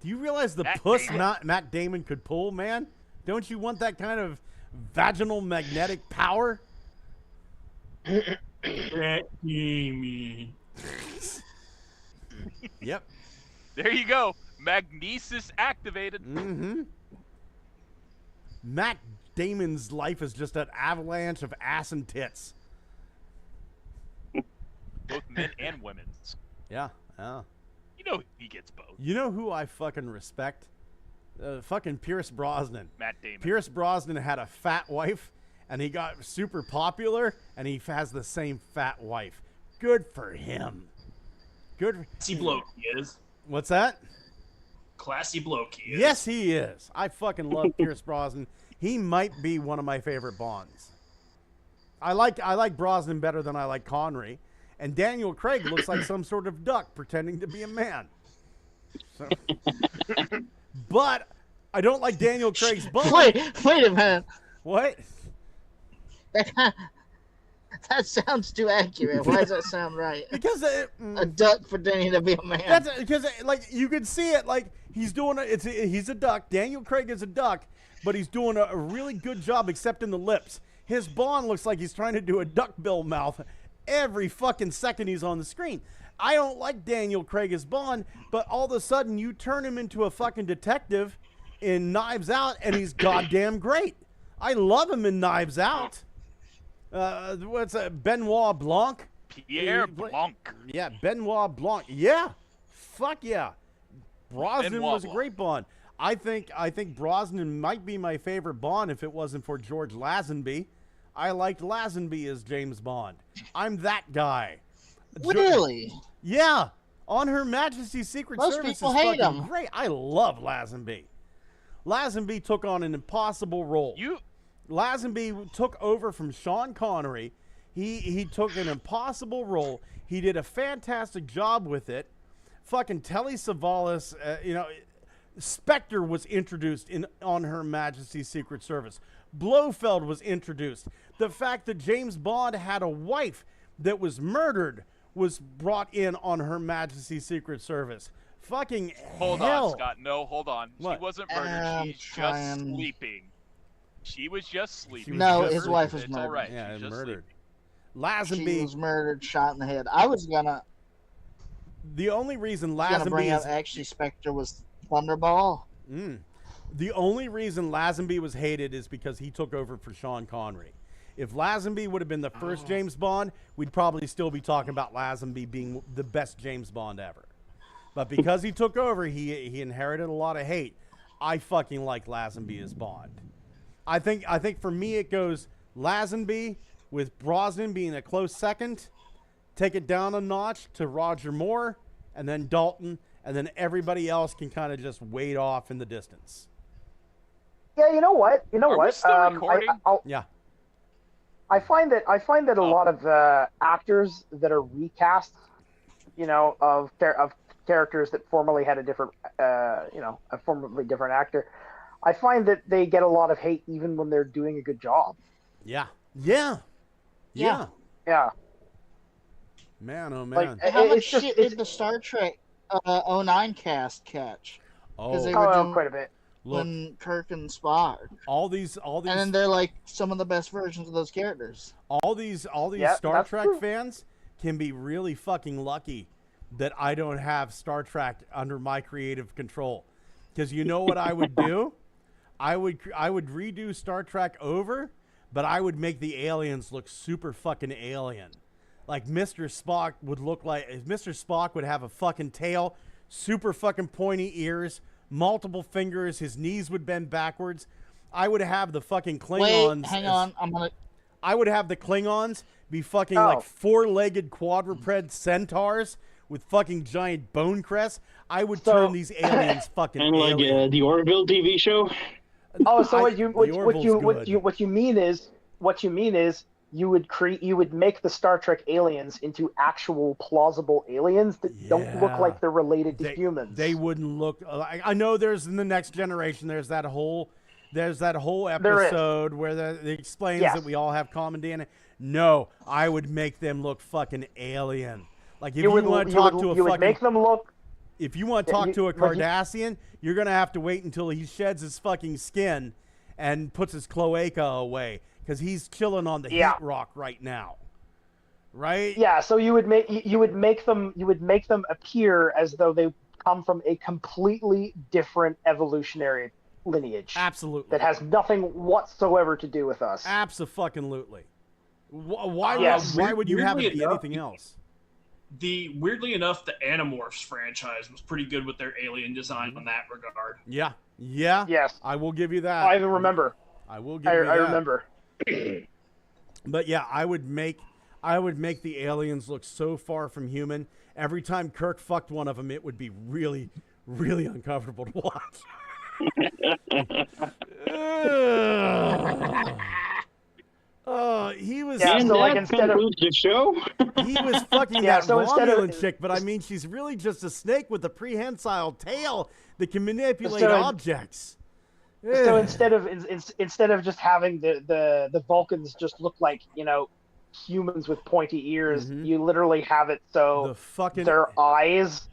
Do you realize the Matt puss Damon. Matt Damon could pull, man? Don't you want that kind of vaginal magnetic power? Amy. Yep. There you go. Magnesis activated. Mm-hmm. Matt Damon's life is just an avalanche of ass and tits. Both men and women's. Yeah. Yeah. You know he gets both. You know who I fucking respect? Fucking Pierce Brosnan. Matt Damon. Pierce Brosnan had a fat wife, and he got super popular, and he has the same fat wife. Good for him. Good. Classy bloke he is. What's that? Classy bloke he is. Yes, he is. I fucking love Pierce Brosnan. He might be one of my favorite Bonds. I like Brosnan better than I like Connery. And Daniel Craig looks like some sort of duck pretending to be a man. So. But I don't like Daniel Craig's Bond. Wait a minute. What? That sounds too accurate. Why does that sound right? Because a duck pretending to be a man. That's because like you could see it like he's doing he's a duck. Daniel Craig is a duck, but he's doing a really good job except in the lips. His Bond looks like he's trying to do a duckbill mouth every fucking second he's on the screen. I don't like Daniel Craig as Bond, but all of a sudden you turn him into a fucking detective in Knives Out, and he's goddamn great. I love him in Knives Out. What's that? Benoit Blanc? Pierre Blanc. Yeah, Benoit Blanc. Yeah. Fuck yeah. Brosnan Benoit was a great Bond. I think Brosnan might be my favorite Bond if it wasn't for George Lazenby. I liked Lazenby as James Bond. I'm that guy. Really? Yeah. On Her Majesty's Secret Most Service people is hate fucking him. great. I love Lazenby. Lazenby took on an impossible role. Lazenby took over from Sean Connery. He took an impossible role. He did a fantastic job with it. Fucking Telly Savalas, Spectre was introduced on Her Majesty's Secret Service. Blofeld was introduced. The fact that James Bond had a wife that was murdered was brought in on Her Majesty's Secret Service. Fucking Hold hell. on, Scott. No, hold on. What? She wasn't murdered. She's just sleeping. She was just sleeping. No, his wife was It's murdered. all right. Yeah, She's just murdered. sleeping. Lazenby. She was murdered, shot in the head. I was gonna The only reason bring Lazenby up is actually Spectre was Thunderball. the only reason Lazenby was hated is because he took over for Sean Connery. If Lazenby would have been the first James Bond, we'd probably still be talking about Lazenby being the best James Bond ever. But because he took over, he inherited a lot of hate. I fucking like Lazenby as Bond. I think for me it goes Lazenby with Brosnan being a close second. Take it down a notch to Roger Moore, and then Dalton, and then everybody else can kind of just wade off in the distance. Yeah, you know what? Are we still recording? Yeah. I find that a lot of actors that are recast, of characters that formerly had a different, a formerly different actor, I find that they get a lot of hate even when they're doing a good job. Yeah. Man, oh man. Like, How much it's just- shit did the Star Trek 09 cast catch? Because they Oh, were doing quite a bit. look, when Kirk and Spock, all these, and then they're like some of the best versions of those characters. all these Yeah, Star that's Trek true. fans can be really fucking lucky that I don't have Star Trek under my creative control. Because you know what I would do? I would redo Star Trek over, but I would make the aliens look super fucking alien. Like Mr. Spock would have a fucking tail, super fucking pointy ears, multiple fingers, his knees would bend backwards. I would have the fucking Klingons. Wait, hang on, I would have the Klingons be fucking like four-legged quadruped centaurs with fucking giant bone crests. I would turn these aliens fucking And like alien. the Orville TV show. Oh, so what you mean is you would make the Star Trek aliens into actual plausible aliens that don't look like they're related to humans. They wouldn't look. I know there's in the Next Generation. There's that whole episode where it explains that we all have common DNA. No, I would make them look fucking alien. Like if you want to talk to a fucking, make them look. If you want to talk to a Cardassian, you're gonna have to wait until he sheds his fucking skin and puts his cloaca away because he's chilling on the heat rock right now. Right? Yeah. So you would make them appear as though they come from a completely different evolutionary lineage. Absolutely. That has nothing whatsoever to do with us. Absolutely. Why would you have it be anything else? Weirdly enough, the Animorphs franchise was pretty good with their alien design in that regard. Yeah. Yes. I will give you that. I even remember. I will give you that. I remember. But yeah, I would make the aliens look so far from human. Every time Kirk fucked one of them, it would be really, really uncomfortable to watch. He was. Yeah, so like instead of the show, he was fucking that Romulan chick, but I mean, she's really just a snake with a prehensile tail that can manipulate objects. So instead of just having the Vulcans just look like humans with pointy ears, you literally have it so their eyes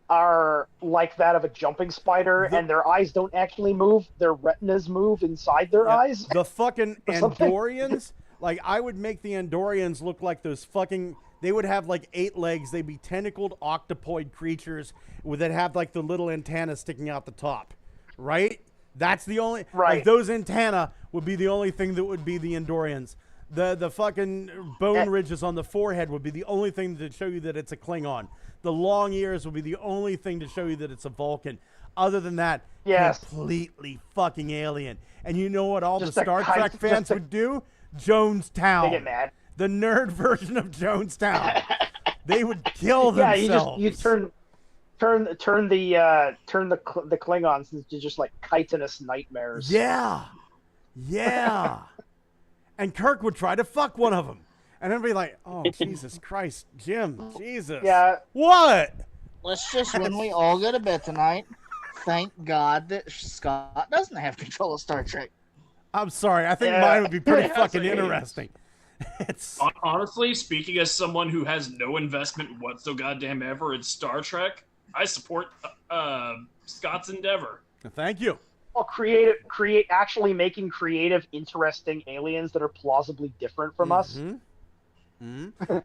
are like that of a jumping spider, and their eyes don't actually move. Their retinas move inside their eyes. The fucking Andorians Like, I would make the Andorians look like those fucking... They would have, like, 8 legs. They'd be tentacled octopoid creatures that have, like, the little antenna sticking out the top. Right? That's the only... Right. Like, those antenna would be the only thing that would be the Andorians. The fucking bone ridges on the forehead would be the only thing to show you that it's a Klingon. The long ears would be the only thing to show you that it's a Vulcan. Other than that, completely fucking alien. And you know what all the Star Trek fans would do? Jonestown. They get mad. The nerd version of Jonestown. They would kill themselves. Yeah, you turn the Klingons into just like chitinous nightmares. Yeah. Yeah. And Kirk would try to fuck one of them. And everybody like, oh, Jesus Christ, Jim, Jesus. Yeah. What? Let's just, when we all go to bed tonight, thank God that Scott doesn't have control of Star Trek. I'm sorry. I think mine would be pretty fucking interesting. Honestly, speaking as someone who has no investment whatsoever in Star Trek, I support Scott's endeavor. Thank you. Well, actually making creative, interesting aliens that are plausibly different from us. Mm-hmm.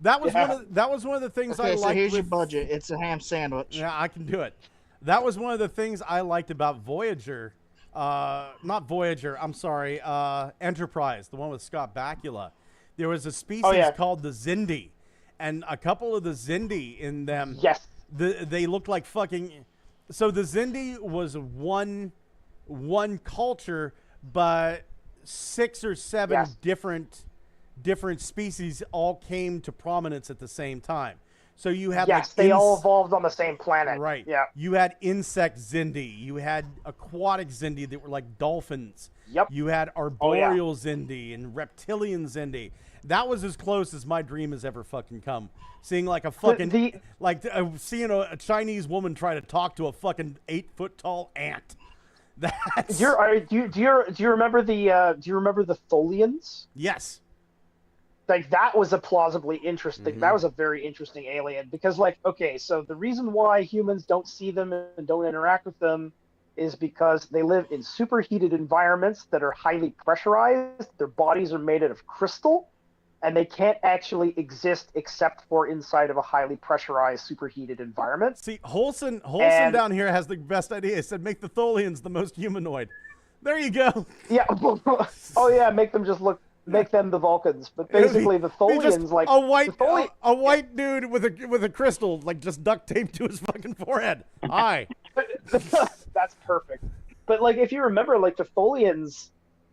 That was one of the things I liked. So here's your budget. It's a ham sandwich. Yeah, I can do it. That was one of the things I liked about Voyager. Not Voyager. I'm sorry. Enterprise, the one with Scott Bakula. There was a species called the Xindi, and a couple of the Xindi in them. Yes. They looked like fucking. So the Xindi was one culture, but 6 or 7 different species all came to prominence at the same time. So you had they all evolved on the same planet. Right. Yeah. You had insect Xindi. You had aquatic Xindi that were like dolphins. Yep. You had arboreal Xindi and reptilian Xindi. That was as close as my dream has ever fucking come. Seeing like a fucking seeing a Chinese woman try to talk to a fucking 8-foot tall ant. That's... Do you remember the Tholians? Yes. Like that was a plausibly interesting. Mm-hmm. That was a very interesting alien because, like, okay, so the reason why humans don't see them and don't interact with them is because they live in superheated environments that are highly pressurized. Their bodies are made out of crystal, and they can't actually exist except for inside of a highly pressurized, superheated environment. See, Holson down here has the best idea. He said, make the Tholians the most humanoid. There you go. Yeah. Oh yeah, make them the Vulcans, but basically the Tholians like a white dude with a crystal like just duct taped to his fucking forehead. Hi. That's perfect. But like if you remember, like the Tholians,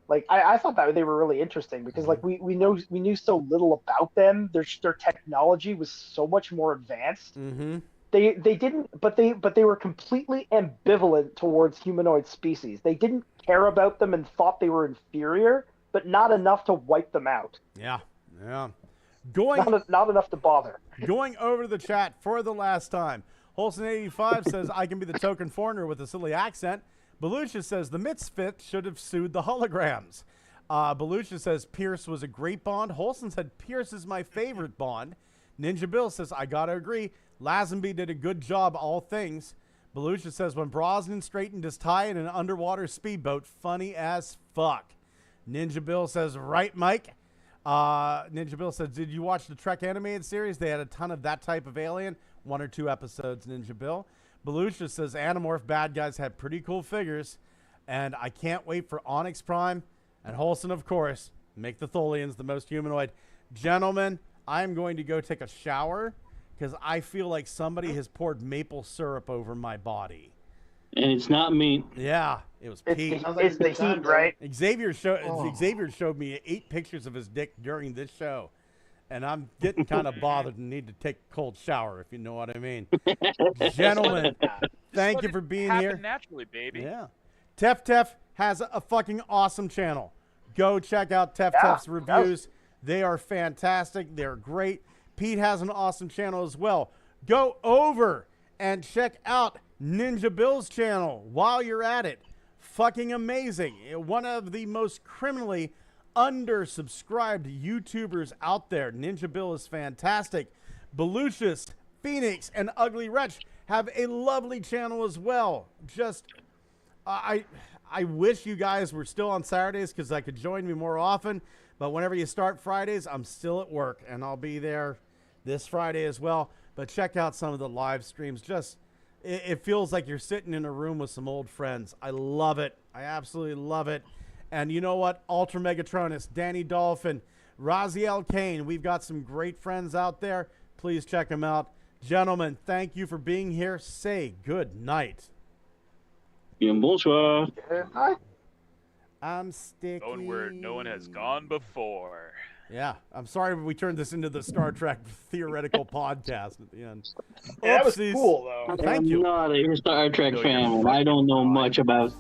like I thought that they were really interesting because like we knew so little about them. Their technology was so much more advanced. Mm-hmm. They didn't, but they were completely ambivalent towards humanoid species. They didn't care about them and thought they were inferior, but not enough to wipe them out. Yeah. Not enough to bother. Going over to the chat for the last time. Holson85 says, I can be the token foreigner with a silly accent. Belucia says, the Misfit should have sued the holograms. Belucia says, Pierce was a great Bond. Holson said, Pierce is my favorite Bond. Ninja Bill says, I gotta agree. Lazenby did a good job, all things. Belucia says, when Brosnan straightened his tie in an underwater speedboat, funny as fuck. Ninja Bill says, right, Mike. Ninja Bill says, did you watch the Trek animated series? They had a ton of that type of alien. 1 or 2 episodes, Ninja Bill. Belucia says, Animorph bad guys had pretty cool figures. And I can't wait for Onyx Prime. And Holson, of course, make the Tholians the most humanoid. Gentlemen, I'm going to go take a shower because I feel like somebody has poured maple syrup over my body. And it's not me. Yeah, it was Pete. It's the heat, right? Xavier showed me 8 pictures of his dick during this show. And I'm getting kind of bothered and need to take a cold shower, if you know what I mean. Gentlemen, thank you for being here. Naturally, baby. Yeah. Tef has a fucking awesome channel. Go check out Tef's reviews. They are fantastic. They're great. Pete has an awesome channel as well. Go over and check out Ninja Bill's channel while you're at it. Fucking amazing. One of the most criminally undersubscribed YouTubers out there. Ninja Bill is fantastic. Belucius, Phoenix, and Ugly Wretch have a lovely channel as well. Just, I wish you guys were still on Saturdays because I could join me more often. But whenever you start Fridays, I'm still at work, and I'll be there this Friday as well. But check out some of the live streams. Just it feels like you're sitting in a room with some old friends. I love it. I absolutely love it. And you know what? Ultra Megatronus, Danny Dolphin, Raziel Kane. We've got some great friends out there. Please check them out. Gentlemen, thank you for being here. Say good night. Bien, bonsoir. I'm sticky. Going where no one has gone before. Yeah, I'm sorry we turned this into the Star Trek theoretical podcast at the end. Yeah, that was Oopsies. cool, though. Thank you. I'm not a Star Trek fan, and I don't know much about.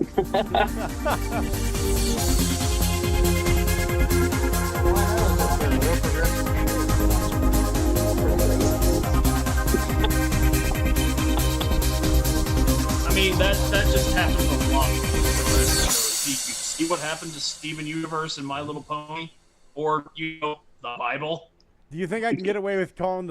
I mean, that just happens a lot. You see what happened to Steven Universe and My Little Pony, or the Bible. Do you think I can get away with calling the